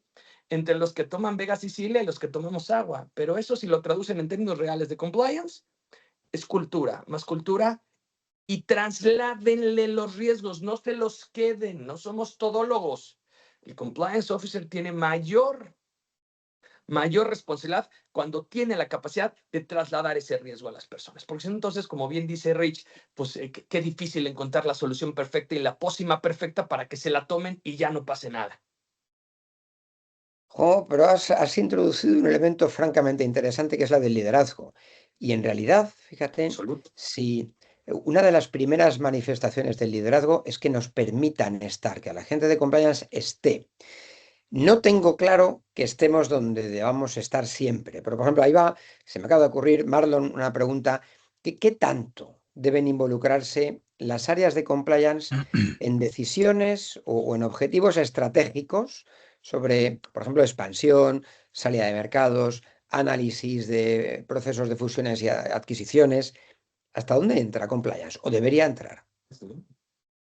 entre los que toman Vega Sicilia y los que tomamos agua. Pero eso, si lo traducen en términos reales de compliance, es cultura, más cultura, y trasládenle los riesgos, no se los queden, no somos todólogos. El compliance officer tiene mayor responsabilidad cuando tiene la capacidad de trasladar ese riesgo a las personas. Porque si no, entonces, como bien dice Rich, pues qué difícil encontrar la solución perfecta y la pócima perfecta para que se la tomen y ya no pase nada. Pero has introducido un elemento francamente interesante que es la del liderazgo. Y en realidad, fíjate, Absoluto. si una de las primeras manifestaciones del liderazgo es que nos permitan estar, que a la gente de compliance esté. No tengo claro que estemos donde debamos estar siempre, pero por ejemplo, ahí va, se me acaba de ocurrir, Marlon, una pregunta, ¿qué tanto deben involucrarse las áreas de compliance en decisiones o en objetivos estratégicos sobre, por ejemplo, expansión, salida de mercados, análisis de procesos de fusiones y adquisiciones? ¿Hasta dónde entra compliance o debería entrar?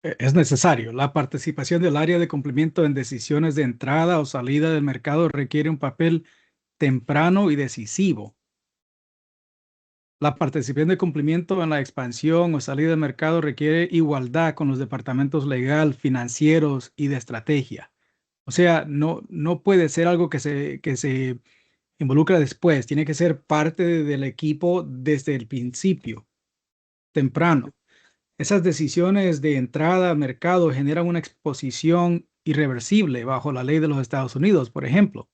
Es necesario. La participación del área de cumplimiento en decisiones de entrada o salida del mercado requiere un papel temprano y decisivo. La participación de cumplimiento en la expansión o salida del mercado requiere igualdad con los departamentos legal, financieros y de estrategia. O sea, no puede ser algo que se involucra después. Tiene que ser parte del equipo desde el principio, temprano. Esas decisiones de entrada al mercado generan una exposición irreversible bajo la ley de los Estados Unidos, por ejemplo.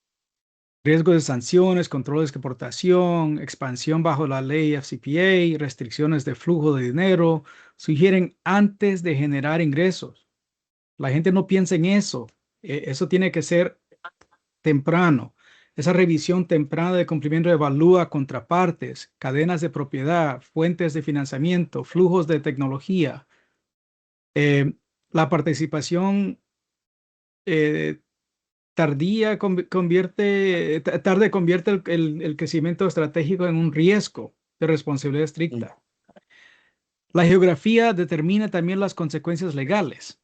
Riesgos de sanciones, controles de exportación, expansión bajo la ley FCPA, restricciones de flujo de dinero, sugieren antes de generar ingresos. La gente no piensa en eso. Eso tiene que ser temprano. Esa revisión temprana de cumplimiento evalúa contrapartes, cadenas de propiedad, fuentes de financiamiento, flujos de tecnología. La participación tarde convierte el crecimiento estratégico en un riesgo de responsabilidad estricta. La geografía determina también las consecuencias legales.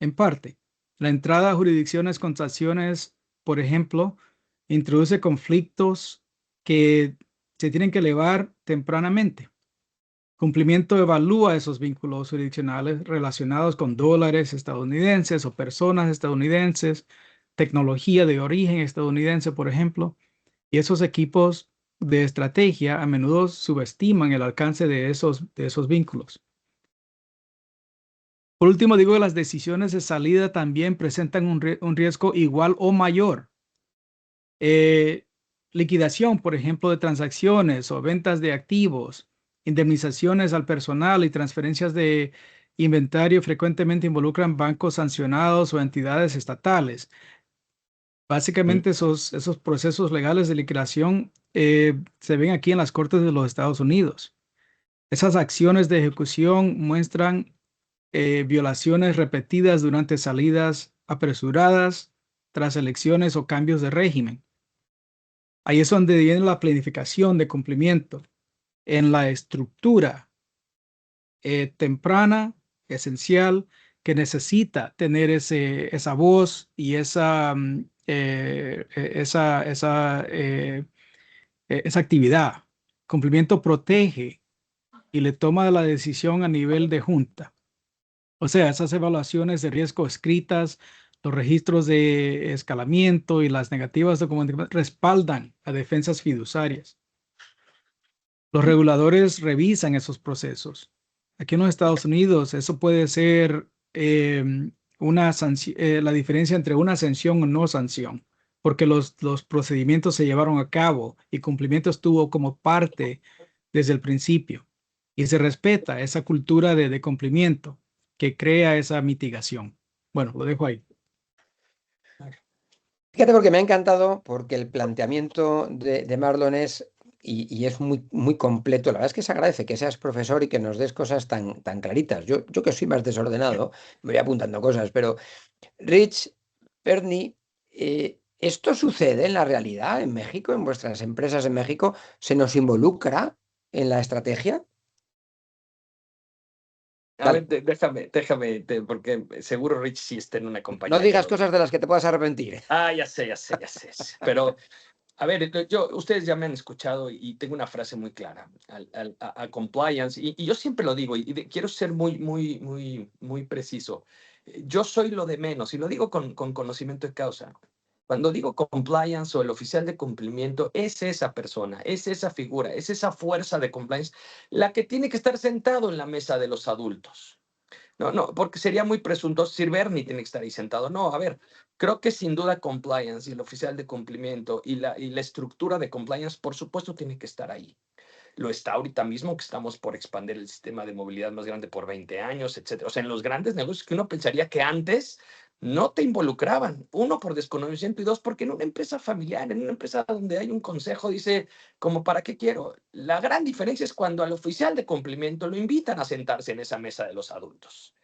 En parte, la entrada a jurisdicciones con sanciones, por ejemplo, introduce conflictos que se tienen que elevar tempranamente. Cumplimiento evalúa esos vínculos jurisdiccionales relacionados con dólares estadounidenses o personas estadounidenses, tecnología de origen estadounidense, por ejemplo, y esos equipos de estrategia a menudo subestiman el alcance de esos vínculos. Por último, digo que las decisiones de salida también presentan un riesgo igual o mayor. Liquidación, por ejemplo, de transacciones o ventas de activos, indemnizaciones al personal y transferencias de inventario frecuentemente involucran bancos sancionados o entidades estatales. Básicamente esos procesos legales de liquidación se ven aquí en las Cortes de los Estados Unidos. Esas acciones de ejecución muestran violaciones repetidas durante salidas apresuradas, tras elecciones o cambios de régimen. Ahí es donde viene la planificación de cumplimiento en la estructura temprana, esencial, que necesita tener esa voz y esa actividad. Cumplimiento protege y le toma la decisión a nivel de junta. O sea, esas evaluaciones de riesgo escritas, los registros de escalamiento y las negativas de comunicación respaldan a defensas fiduciarias. Los reguladores revisan esos procesos. Aquí en los Estados Unidos, eso puede ser la diferencia entre una sanción o no sanción, porque los procedimientos se llevaron a cabo y cumplimiento estuvo como parte desde el principio. Y se respeta esa cultura de cumplimiento que crea esa mitigación. Bueno, lo dejo ahí. Fíjate, porque me ha encantado, porque el planteamiento de Marlon es, y es muy, muy completo. La verdad es que se agradece que seas profesor y que nos des cosas tan, tan claritas. Yo que soy más desordenado, me voy apuntando cosas, pero Rich, Bernie, ¿esto sucede en la realidad en México, en vuestras empresas en México? ¿Se nos involucra en la estrategia? A ver, déjame, porque seguro Rich sí está en una compañía. No digas cosas de las que te puedas arrepentir. Ya sé. Pero, a ver, ustedes ya me han escuchado y tengo una frase muy clara a compliance, y yo siempre lo digo, y quiero ser muy preciso. Yo soy lo de menos, y lo digo con conocimiento de causa. Cuando digo compliance o el oficial de cumplimiento, es esa persona, es esa figura, es esa fuerza de compliance la que tiene que estar sentado en la mesa de los adultos. No, porque sería muy presuntuoso decir Bernie tiene que estar ahí sentado. No, a ver, creo que sin duda compliance y el oficial de cumplimiento y la estructura de compliance, por supuesto, tiene que estar ahí. Lo está ahorita mismo, que estamos por expandir el sistema de movilidad más grande por 20 años, etcétera. O sea, en los grandes negocios que uno pensaría que antes no te involucraban. Uno, por desconocimiento, y dos, porque en una empresa familiar, en una empresa donde hay un consejo, dice, como, ¿para qué quiero? La gran diferencia es cuando al oficial de cumplimiento lo invitan a sentarse en esa mesa de los adultos.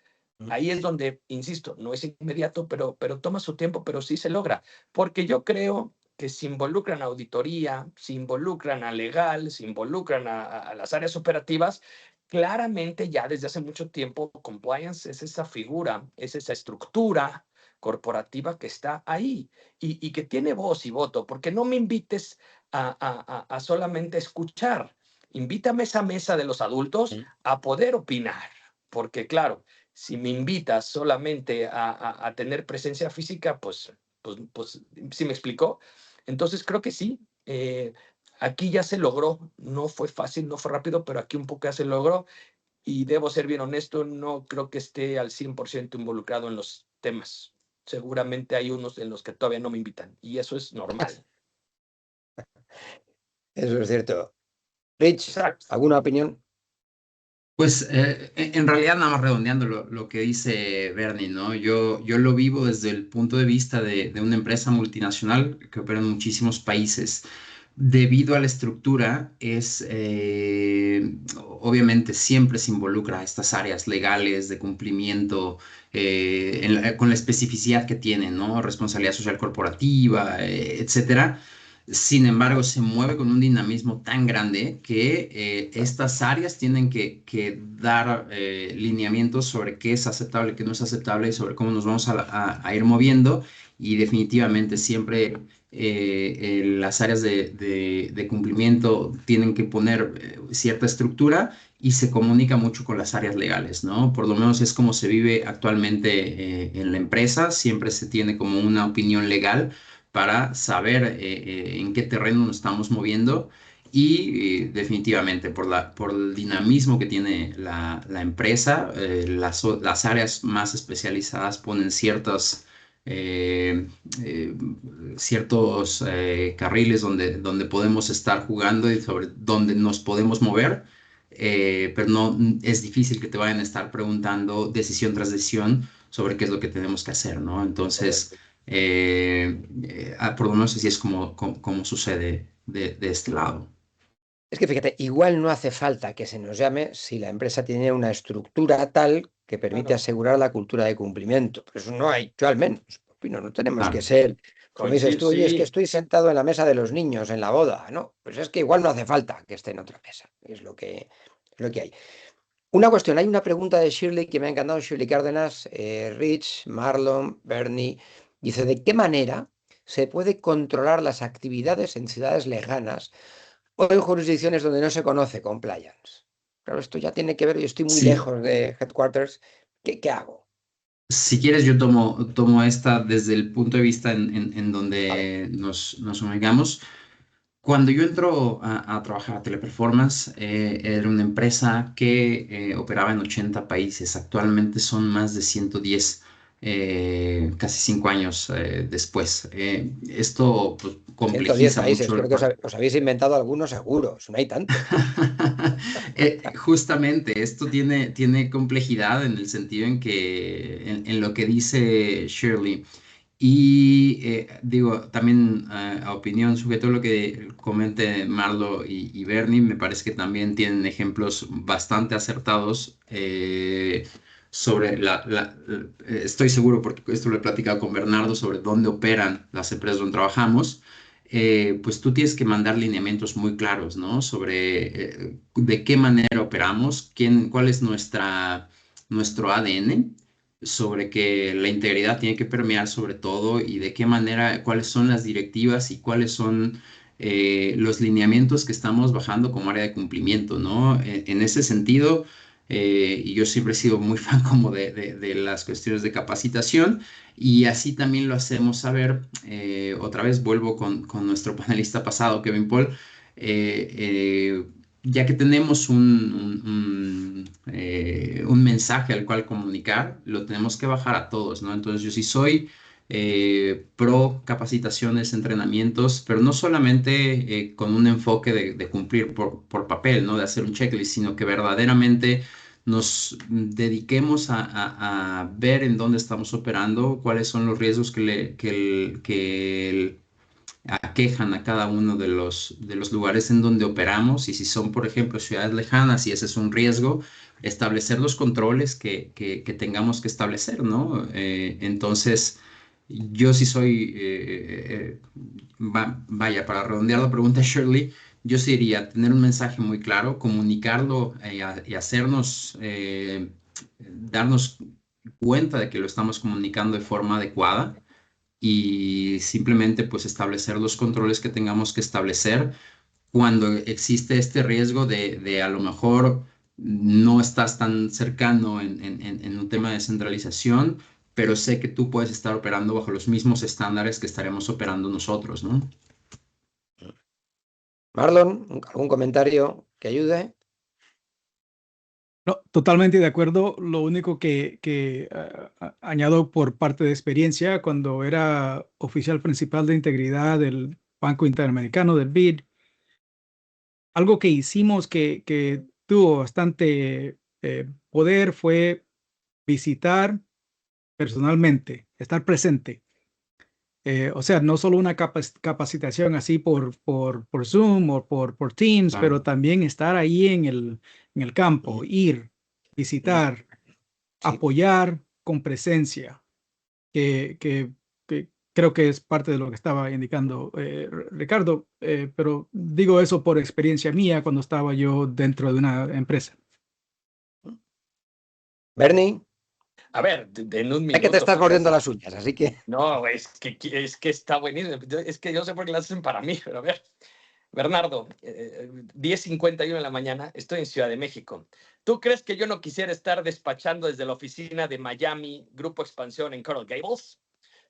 Ahí es donde, insisto, no es inmediato, pero toma su tiempo, pero sí se logra. Porque yo creo que se involucran a auditoría, se involucran a legal, se involucran a las áreas operativas. Claramente ya desde hace mucho tiempo compliance es esa figura, es esa estructura corporativa que está ahí y que tiene voz y voto, porque no me invites a solamente escuchar, invítame a esa mesa de los adultos a poder opinar, porque claro, si me invitas solamente a tener presencia física, pues ¿sí me explicó? Entonces creo que sí, aquí ya se logró, no fue fácil, no fue rápido, pero aquí un poco ya se logró y debo ser bien honesto, no creo que esté al 100% involucrado en los temas. Seguramente hay unos en los que todavía no me invitan y eso es normal. Eso es cierto. Rich, Exacto. ¿alguna opinión? Pues en realidad nada más redondeando lo que dice Bernie, ¿no? Yo lo vivo desde el punto de vista de una empresa multinacional que opera en muchísimos países. Debido a la estructura, obviamente siempre se involucra a estas áreas legales de cumplimiento con la especificidad que tienen, ¿no? Responsabilidad social corporativa, etcétera. Sin embargo, se mueve con un dinamismo tan grande que estas áreas tienen que dar lineamientos sobre qué es aceptable, qué no es aceptable y sobre cómo nos vamos a ir moviendo. Y definitivamente siempre las áreas de cumplimiento tienen que poner cierta estructura y se comunica mucho con las áreas legales, ¿no? Por lo menos es como se vive actualmente en la empresa. Siempre se tiene como una opinión legal para saber en qué terreno nos estamos moviendo y definitivamente por el dinamismo que tiene la empresa, las áreas más especializadas ponen eh, eh, ciertos carriles donde podemos estar jugando y sobre donde nos podemos mover. Pero no es difícil que te vayan a estar preguntando decisión tras decisión sobre qué es lo que tenemos que hacer, ¿no? Entonces, por lo menos así es como sucede de este lado. Es que fíjate, igual no hace falta que se nos llame si la empresa tiene una estructura tal que permite Claro. asegurar la cultura de cumplimiento. Pero eso no hay, yo al menos opino, no tenemos Claro. que ser, como dices tú, oye, es que Sí, estoy sentado en la mesa de los niños en la boda. No, pues es que igual no hace falta que esté en otra mesa. Es lo que hay. Una cuestión, hay una pregunta de Shirley que me ha encantado, Shirley Cárdenas, Rich, Marlon, Bernie, dice, ¿de qué manera se puede controlar las actividades en ciudades lejanas o en jurisdicciones donde no se conoce compliance? Claro, esto ya tiene que ver, yo estoy muy Sí, lejos de headquarters, ¿qué hago? si quieres yo tomo esta desde el punto de vista en Vale, donde nos ubicamos. Cuando yo entro a trabajar a Teleperformance, era una empresa que operaba en 80 países. Actualmente son más de 110, casi 5 años después. Esto pues, 110 complejiza países, mucho creo que os habéis inventado algunos seguros, no hay tantos. Justamente, esto tiene complejidad en el sentido en lo que dice Shirley. Y digo, también a opinión, sujeto a lo que comente Marlo y Bernie, me parece que también tienen ejemplos bastante acertados sobre estoy seguro, porque esto lo he platicado con Bernardo, sobre dónde operan las empresas donde trabajamos. Pues tú tienes que mandar lineamientos muy claros, ¿no? Sobre de qué manera operamos, cuál es nuestro ADN, sobre que la integridad tiene que permear sobre todo y de qué manera, cuáles son las directivas y cuáles son los lineamientos que estamos bajando como área de cumplimiento, ¿no? En ese sentido, y yo siempre he sido muy fan como de las cuestiones de capacitación y así también lo hacemos saber. Otra vez vuelvo con nuestro panelista pasado, Kevin Paul. eh, eh, ya que tenemos un mensaje al cual comunicar, lo tenemos que bajar a todos, ¿no? Entonces yo sí soy pro capacitaciones, entrenamientos, pero no solamente con un enfoque de cumplir por papel, ¿no? De hacer un checklist, sino que verdaderamente nos dediquemos a ver en dónde estamos operando, cuáles son los riesgos que aquejan a cada uno de los lugares en donde operamos y si son, por ejemplo, ciudades lejanas y ese es un riesgo, establecer los controles que tengamos que establecer, ¿no? Entonces, yo sí soy, vaya, para redondear la pregunta, Shirley, yo sí diría tener un mensaje muy claro, comunicarlo y hacernos, darnos cuenta de que lo estamos comunicando de forma adecuada y simplemente pues establecer los controles que tengamos que establecer cuando existe este riesgo de a lo mejor no estás tan cercano en un tema de centralización, pero sé que tú puedes estar operando bajo los mismos estándares que estaremos operando nosotros, ¿no? Marlon, ¿algún comentario que ayude? No, totalmente de acuerdo. Lo único que añado por parte de experiencia, cuando era oficial principal de integridad del Banco Interamericano, del BID, algo que hicimos que tuvo bastante poder fue visitar personalmente, estar presente. O sea, no solo una capacitación así por Zoom o por Teams, Claro. pero también estar ahí en el campo, ir, visitar, apoyar con presencia, que creo que es parte de lo que estaba indicando Ricardo, pero digo eso por experiencia mía cuando estaba yo dentro de una empresa. Bernie, A ver, en un sé que te minuto. estás mordiendo las uñas, así que No, es que está buenísimo. Es que yo sé por qué las hacen para mí, pero a ver. Bernardo, 10:51 de la mañana, estoy en Ciudad de México. ¿Tú crees que yo no quisiera estar despachando desde la oficina de Miami, Grupo Expansión en Coral Gables?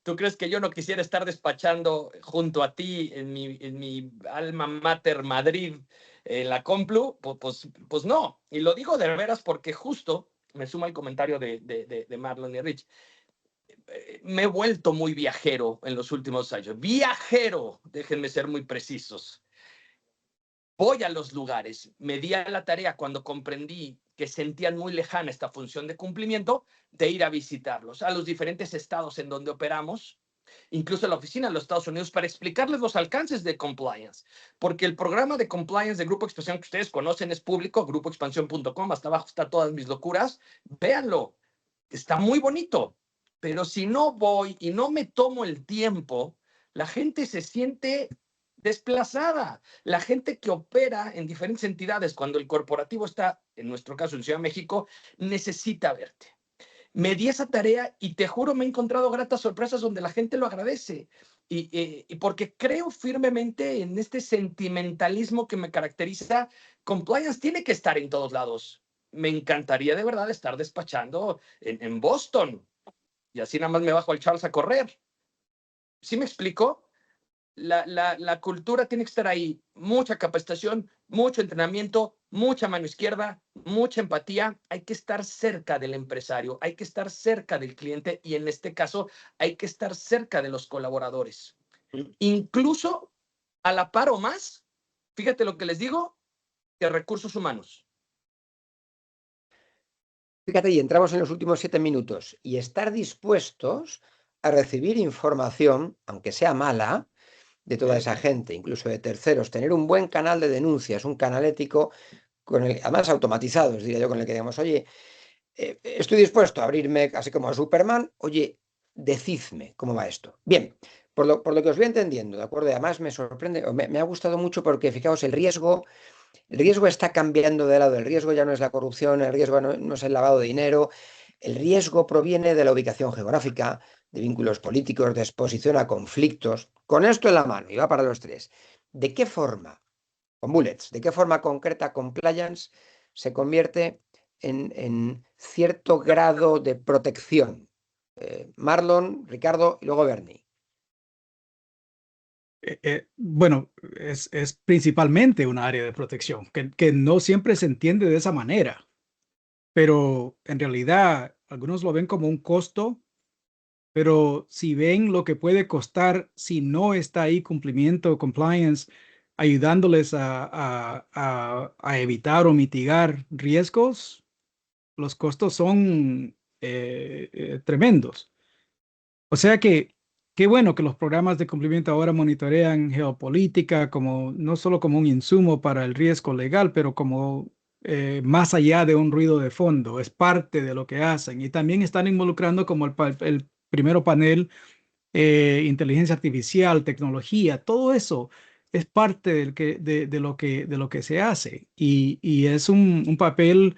¿Tú crees que yo no quisiera estar despachando junto a ti en mi alma mater Madrid, en la Complu? Pues no. Y lo digo de veras porque justo me suma el comentario de Marlon y Rich. Me he vuelto muy viajero en los últimos años. Viajero, déjenme ser muy precisos. Voy a los lugares. Me di a la tarea cuando comprendí que sentían muy lejana esta función de cumplimiento, de ir a visitarlos, a los diferentes estados en donde operamos, incluso a la oficina de los Estados Unidos, para explicarles los alcances de compliance. Porque el programa de compliance de Grupo Expansión que ustedes conocen es público, grupoexpansión.com, hasta abajo está todas mis locuras. Véanlo, está muy bonito. Pero si no voy y no me tomo el tiempo, la gente se siente desplazada. La gente que opera en diferentes entidades, cuando el corporativo está, en nuestro caso en Ciudad de México, necesita verte. Me di esa tarea y te juro me he encontrado gratas sorpresas donde la gente lo agradece. Y porque creo firmemente en este sentimentalismo que me caracteriza, compliance tiene que estar en todos lados. Me encantaría de verdad estar despachando en Boston y así nada más me bajo al Charles a correr. ¿Sí me explico? La cultura tiene que estar ahí. Mucha capacitación, mucho entrenamiento, mucha mano izquierda, mucha empatía. Hay que estar cerca del empresario, hay que estar cerca del cliente y en este caso hay que estar cerca de los colaboradores. Incluso a la par o más, fíjate lo que les digo, que recursos humanos. fíjate, y entramos en los últimos 7 minutos y estar dispuestos a recibir información, aunque sea mala, de toda esa gente, incluso de terceros, tener un buen canal de denuncias, un canal ético, además automatizados, diría yo, con el que digamos, oye, estoy dispuesto a abrirme así como a Superman, oye, decidme cómo va esto. Bien, por lo que os voy entendiendo, ¿de acuerdo? Y además me sorprende, me ha gustado mucho porque, fijaos, el riesgo está cambiando de lado, el riesgo ya no es la corrupción, el riesgo no es el lavado de dinero, el riesgo proviene de la ubicación geográfica, de vínculos políticos, de exposición a conflictos. Con esto en la mano, y va para los tres, ¿de qué forma, con bullets, de qué forma concreta compliance se convierte en cierto grado de protección? Marlon, Ricardo y luego Bernie. Bueno, es principalmente un área de protección, que no siempre se entiende de esa manera, pero en realidad algunos lo ven como un costo, pero si ven lo que puede costar si no está ahí cumplimiento, compliance, ayudándoles a evitar o mitigar riesgos, los costos son tremendos. O sea que qué bueno que los programas de cumplimiento ahora monitorean geopolítica como no solo como un insumo para el riesgo legal, pero como más allá de un ruido de fondo, es parte de lo que hacen. Y también están involucrando como el primero panel, inteligencia artificial, tecnología, todo eso es parte de lo que se hace. Y es un papel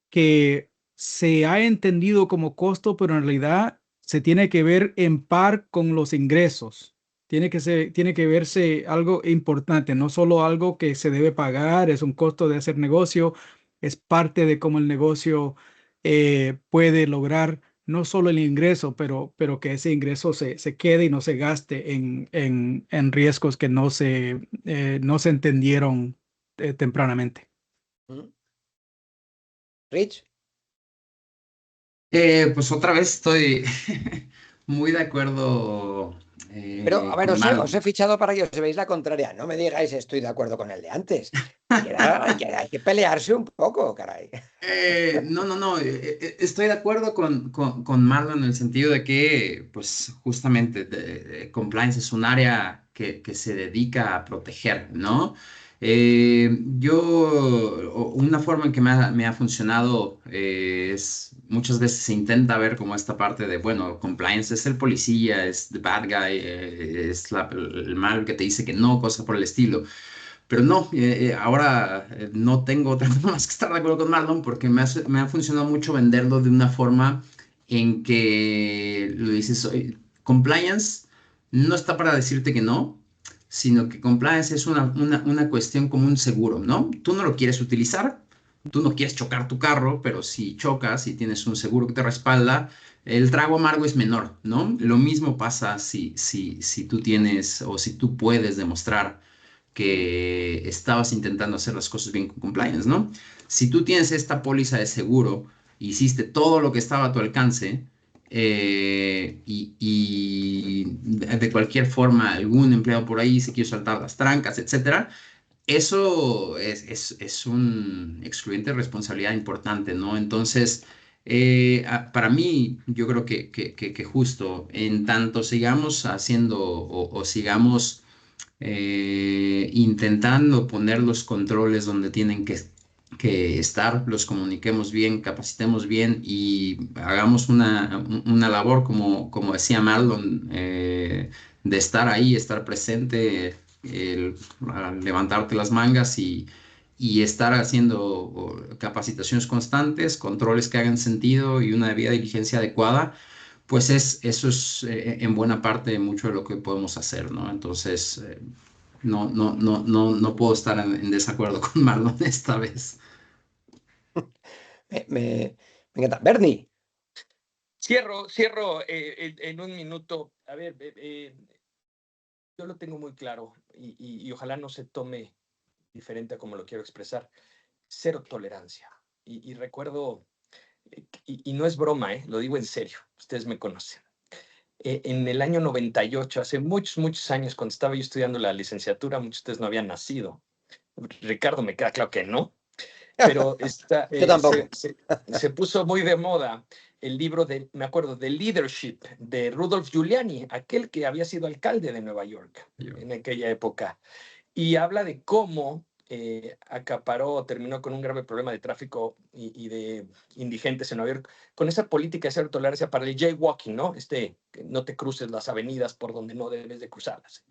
que se ha entendido como costo, pero en realidad se tiene que ver en par con los ingresos. Tiene que verse algo importante, no solo algo que se debe pagar, es un costo de hacer negocio, es parte de cómo el negocio puede lograr no solo el ingreso, pero que ese ingreso se quede y no se gaste en riesgos que no se entendieron tempranamente. Rich. Pues otra vez estoy muy de acuerdo Pero, a ver, con Marlon. os he fichado para que os veáis la contraria. No me digáis estoy de acuerdo con el de antes. Hay que pelearse un poco, caray. No, estoy de acuerdo con Marlon en el sentido de que, pues, justamente, compliance es un área que se dedica a proteger, ¿no? Una forma en que me ha funcionado es, muchas veces se intenta ver como esta parte de, bueno, compliance es el policía, es the bad guy, es el mal que te dice que no, cosas por el estilo. Pero no, ahora no tengo otra cosa más que estar de acuerdo con Marlon porque me ha funcionado mucho venderlo de una forma en que lo dices, "Oye, compliance no está para decirte que no, sino que compliance es una cuestión como un seguro, ¿no? Tú no lo quieres utilizar, tú no quieres chocar tu carro, pero si chocas y tienes un seguro que te respalda, el trago amargo es menor, ¿no? Lo mismo pasa si tú tienes o si tú puedes demostrar que estabas intentando hacer las cosas bien con compliance, ¿no? Si tú tienes esta póliza de seguro, hiciste todo lo que estaba a tu alcance y de cualquier forma algún empleado por ahí se quiere saltar las trancas, etcétera, eso es un excluyente de responsabilidad importante, ¿no? Entonces, para mí, yo creo que justo en tanto sigamos haciendo o sigamos intentando poner los controles donde tienen que estar, los comuniquemos bien, capacitemos bien y hagamos una labor, como decía Marlon, de estar ahí, estar presente, levantarte las mangas y estar haciendo capacitaciones constantes, controles que hagan sentido y una debida diligencia adecuada. Pues eso es en buena parte mucho de lo que podemos hacer, ¿no? Entonces, no puedo estar en desacuerdo con Marlon esta vez. Me encanta. Bernie, Cierro en un minuto. A ver, yo lo tengo muy claro y ojalá no se tome diferente a como lo quiero expresar. Cero tolerancia. Y recuerdo, y no es broma, lo digo en serio, ustedes me conocen. En el año 98, hace muchos años, cuando estaba yo estudiando la licenciatura, muchos de ustedes no habían nacido. Ricardo, me queda claro que no, pero yo tampoco. se puso muy de moda el libro me acuerdo, de Leadership, de Rudolph Giuliani, aquel que había sido alcalde de Nueva York en aquella época. Y habla de cómo terminó con un grave problema de tráfico y de indigentes en Nueva York, con esa política de cero tolerancia para el jaywalking, ¿no? Que no te cruces las avenidas por donde no debes de cruzarlas.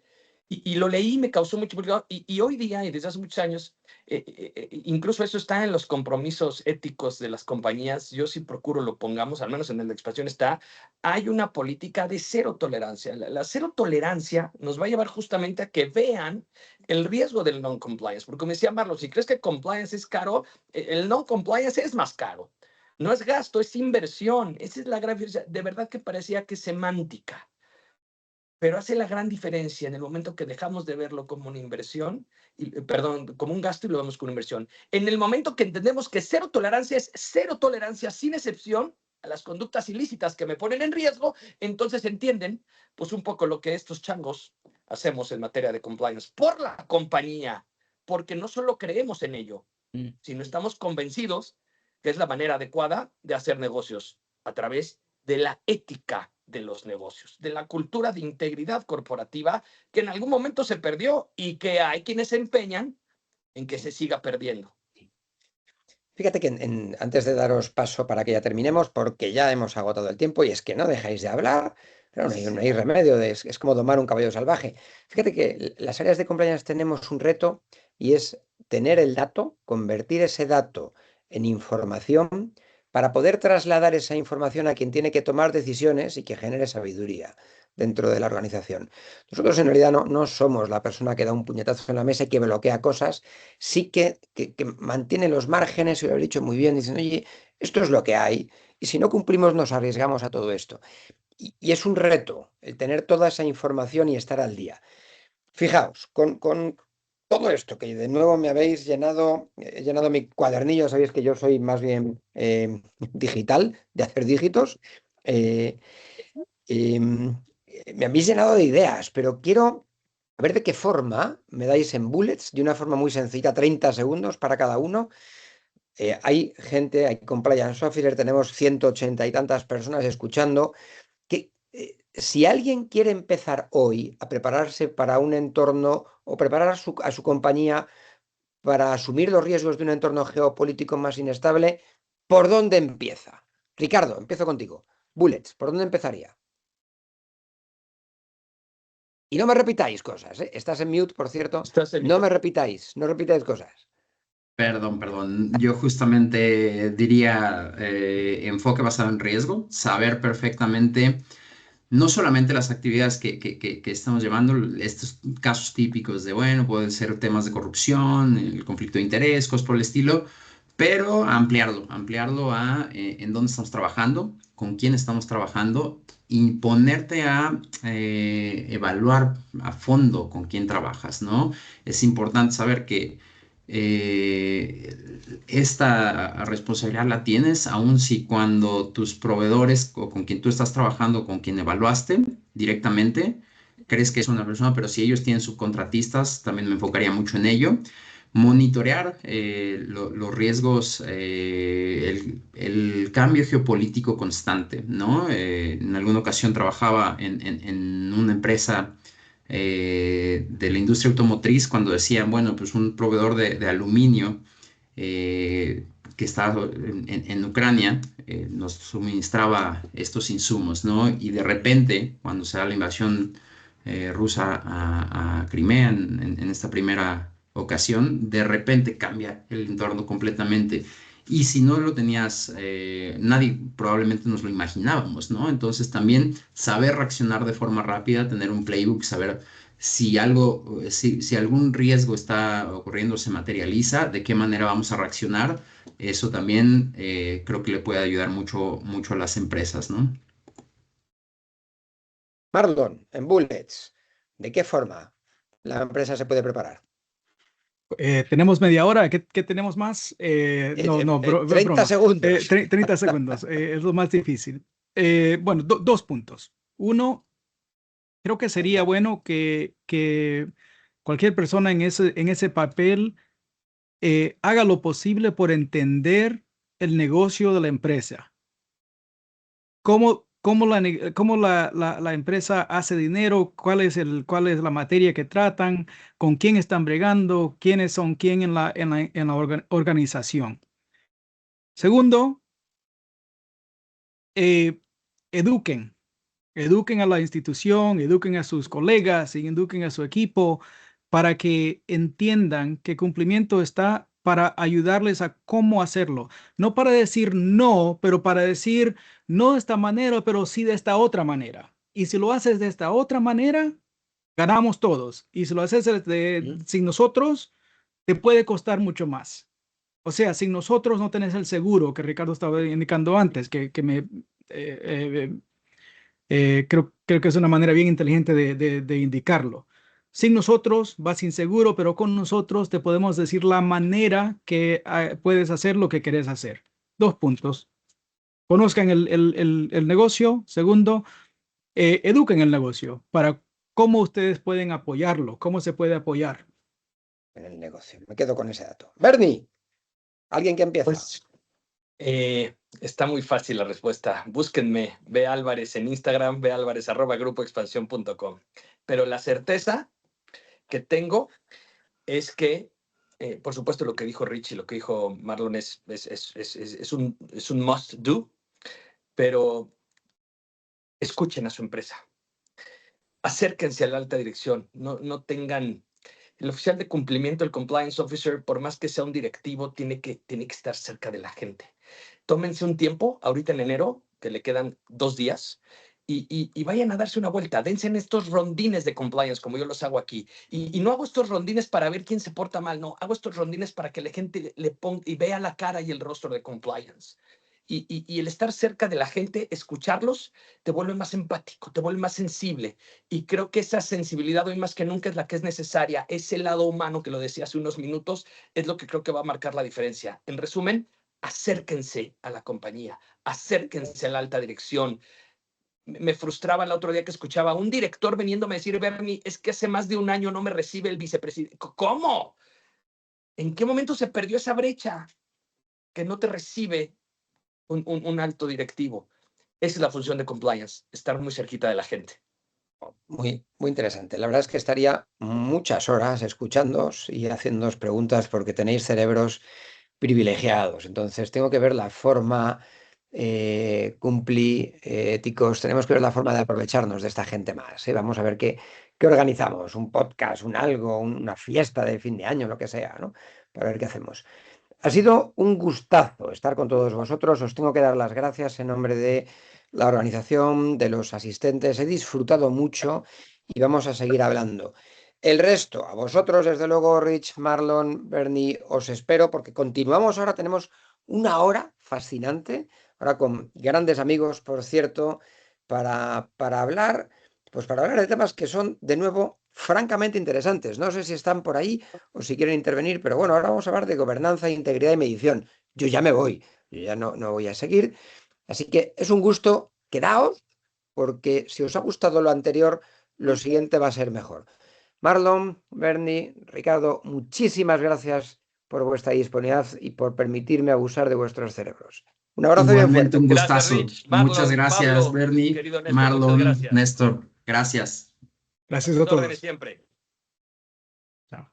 Y lo leí y me causó mucho ruido. Y hoy día, y desde hace muchos años, incluso eso está en los compromisos éticos de las compañías. Yo sí procuro lo pongamos, al menos en la expresión está, hay una política de cero tolerancia. La cero tolerancia nos va a llevar justamente a que vean el riesgo del non-compliance. Porque como decía Marlon, si crees que compliance es caro, el non-compliance es más caro. No es gasto, es inversión. Esa es la gran diferencia. De verdad que parecía que es semántica. Pero hace la gran diferencia en el momento que dejamos de verlo como una inversión, perdón, como un gasto y lo vemos como una inversión. En el momento que entendemos que cero tolerancia es cero tolerancia sin excepción a las conductas ilícitas que me ponen en riesgo, entonces entienden pues un poco lo que estos changos hacemos en materia de compliance por la compañía, porque no solo creemos en ello, sino estamos convencidos que es la manera adecuada de hacer negocios a través de la ética de los negocios, de la cultura de integridad corporativa que en algún momento se perdió y que hay quienes se empeñan en que se siga perdiendo. Fíjate que antes de daros paso para que ya terminemos, porque ya hemos agotado el tiempo y es que no dejáis de hablar, pero no hay remedio, es como domar un caballo salvaje. Fíjate que las áreas de compliance tenemos un reto y es tener el dato, convertir ese dato en información para poder trasladar esa información a quien tiene que tomar decisiones y que genere sabiduría dentro de la organización. Nosotros en realidad no somos la persona que da un puñetazo en la mesa y que bloquea cosas, sí que mantiene los márgenes, y lo he dicho muy bien, dicen, oye, esto es lo que hay, y si no cumplimos nos arriesgamos a todo esto. Y es un reto el tener toda esa información y estar al día. Fijaos, con todo esto que de nuevo me habéis llenado, he llenado mi cuadernillo, sabéis que yo soy más bien digital, de hacer dígitos. me habéis llenado de ideas, pero quiero ver de qué forma me dais en bullets, de una forma muy sencilla, 30 segundos para cada uno. Hay gente, hay compliance officer, tenemos 180 y tantas personas escuchando, que si alguien quiere empezar hoy a prepararse para un entorno o preparar a su compañía para asumir los riesgos de un entorno geopolítico más inestable, ¿por dónde empieza? Ricardo, empiezo contigo. Bullets, ¿por dónde empezaría? Y no me repitáis cosas, ¿eh? Estás en mute, por cierto. No me repitáis, no repitáis cosas. Perdón. Yo justamente diría enfoque basado en riesgo, saber perfectamente no solamente las actividades que estamos llevando, estos casos típicos de, bueno, pueden ser temas de corrupción, el conflicto de interés, cosas por el estilo, pero ampliarlo a en dónde estamos trabajando, con quién estamos trabajando y ponerte a evaluar a fondo con quién trabajas, ¿no? Es importante saber que esta responsabilidad la tienes, aun si cuando tus proveedores o con quien tú estás trabajando, con quien evaluaste directamente, crees que es una persona, pero si ellos tienen subcontratistas, también me enfocaría mucho en ello. Monitorear los riesgos, el cambio geopolítico constante, ¿no? En alguna ocasión trabajaba en una empresa de la industria automotriz cuando decían, bueno, pues un proveedor de aluminio que estaba en Ucrania nos suministraba estos insumos, ¿no? Y de repente, cuando se da la invasión rusa a Crimea en esta primera ocasión, de repente cambia el entorno completamente. Y si no lo tenías, nadie probablemente nos lo imaginábamos, ¿no? Entonces también saber reaccionar de forma rápida, tener un playbook, saber si algo, si algún riesgo está ocurriendo, se materializa, de qué manera vamos a reaccionar. Eso también creo que le puede ayudar mucho a las empresas, ¿no? Marlon, en bullets, ¿de qué forma la empresa se puede preparar? Tenemos media hora. ¿Qué tenemos más? No, 30 broma. segundos. 30 segundos. Es lo más difícil. Bueno, dos puntos. Uno, creo que sería bueno que cualquier persona en ese papel haga lo posible por entender el negocio de la empresa. Cómo la empresa hace dinero, cuál es la materia que tratan, con quién están bregando, quiénes son quién en la organización. Segundo, eduquen a la institución, eduquen a sus colegas y eduquen a su equipo para que entiendan que cumplimiento está para ayudarles a cómo hacerlo. No para decir no, pero para decir no de esta manera, pero sí de esta otra manera. Y si lo haces de esta otra manera, ganamos todos. Y si lo haces sin nosotros, te puede costar mucho más. O sea, sin nosotros no tenés el seguro que Ricardo estaba indicando antes, creo que es una manera bien inteligente de indicarlo. Sin nosotros vas inseguro, pero con nosotros te podemos decir la manera que puedes hacer lo que querés hacer. 2 puntos. Conozcan el negocio. Segundo, eduquen el negocio para cómo ustedes pueden apoyarlo, cómo se puede apoyar. En el negocio. Me quedo con ese dato. Bernie, ¿alguien que empieza? Pues está muy fácil la respuesta. Búsquenme, B. Álvarez en Instagram, balvarez@grupoexpansión.com. Pero la certeza que tengo es que, por supuesto, lo que dijo Richie, lo que dijo Marlon es un must do, pero escuchen a su empresa. Acérquense a la alta dirección. No tengan... El oficial de cumplimiento, el compliance officer, por más que sea un directivo, tiene que estar cerca de la gente. Tómense un tiempo, ahorita en enero, que le quedan 2 días, y vayan a darse una vuelta. Dense en estos rondines de compliance, como yo los hago aquí. Y no hago estos rondines para ver quién se porta mal, no. Hago estos rondines para que la gente le ponga y vea la cara y el rostro de compliance. Y el estar cerca de la gente, escucharlos, te vuelve más empático, te vuelve más sensible. Y creo que esa sensibilidad hoy más que nunca es la que es necesaria. Ese lado humano que lo decía hace unos minutos es lo que creo que va a marcar la diferencia. En resumen, acérquense a la compañía, acérquense a la alta dirección, me frustraba el otro día que escuchaba a un director veniéndome a decir, Bernie, es que hace más de un año no me recibe el vicepresidente. ¿Cómo? ¿En qué momento se perdió esa brecha que no te recibe un alto directivo? Esa es la función de compliance, estar muy cerquita de la gente. Muy, muy interesante. La verdad es que estaría muchas horas escuchándoos y haciéndoos preguntas porque tenéis cerebros privilegiados. Entonces, tengo que ver la forma, éticos, tenemos que ver la forma de aprovecharnos de esta gente más. Vamos a ver qué organizamos, un podcast, un algo, una fiesta de fin de año, lo que sea, ¿no? Para ver qué hacemos. Ha sido un gustazo estar con todos vosotros. Os tengo que dar las gracias en nombre de la organización, de los asistentes. He disfrutado mucho y vamos a seguir hablando. El resto, a vosotros, desde luego, Rich, Marlon, Bernie, os espero porque continuamos. Ahora tenemos una hora fascinante, ahora con grandes amigos, por cierto, para hablar, pues para hablar de temas que son, de nuevo, francamente interesantes. No sé si están por ahí o si quieren intervenir, pero bueno, ahora vamos a hablar de gobernanza, integridad y medición. Yo ya me voy, yo ya no voy a seguir. Así que es un gusto, quedaos, porque si os ha gustado lo anterior, lo siguiente va a ser mejor. Marlon, Bernie, Ricardo, muchísimas gracias por vuestra disponibilidad y por permitirme abusar de vuestros cerebros. Un abrazo bien fuerte. Igualmente un Gracias, gustazo. Rich, Marlon, Muchas gracias, Pablo, Bernie, querido Néstor, Marlon, muchas gracias. Néstor. Gracias. Gracias a sus órdenes todos. siempre. Chao.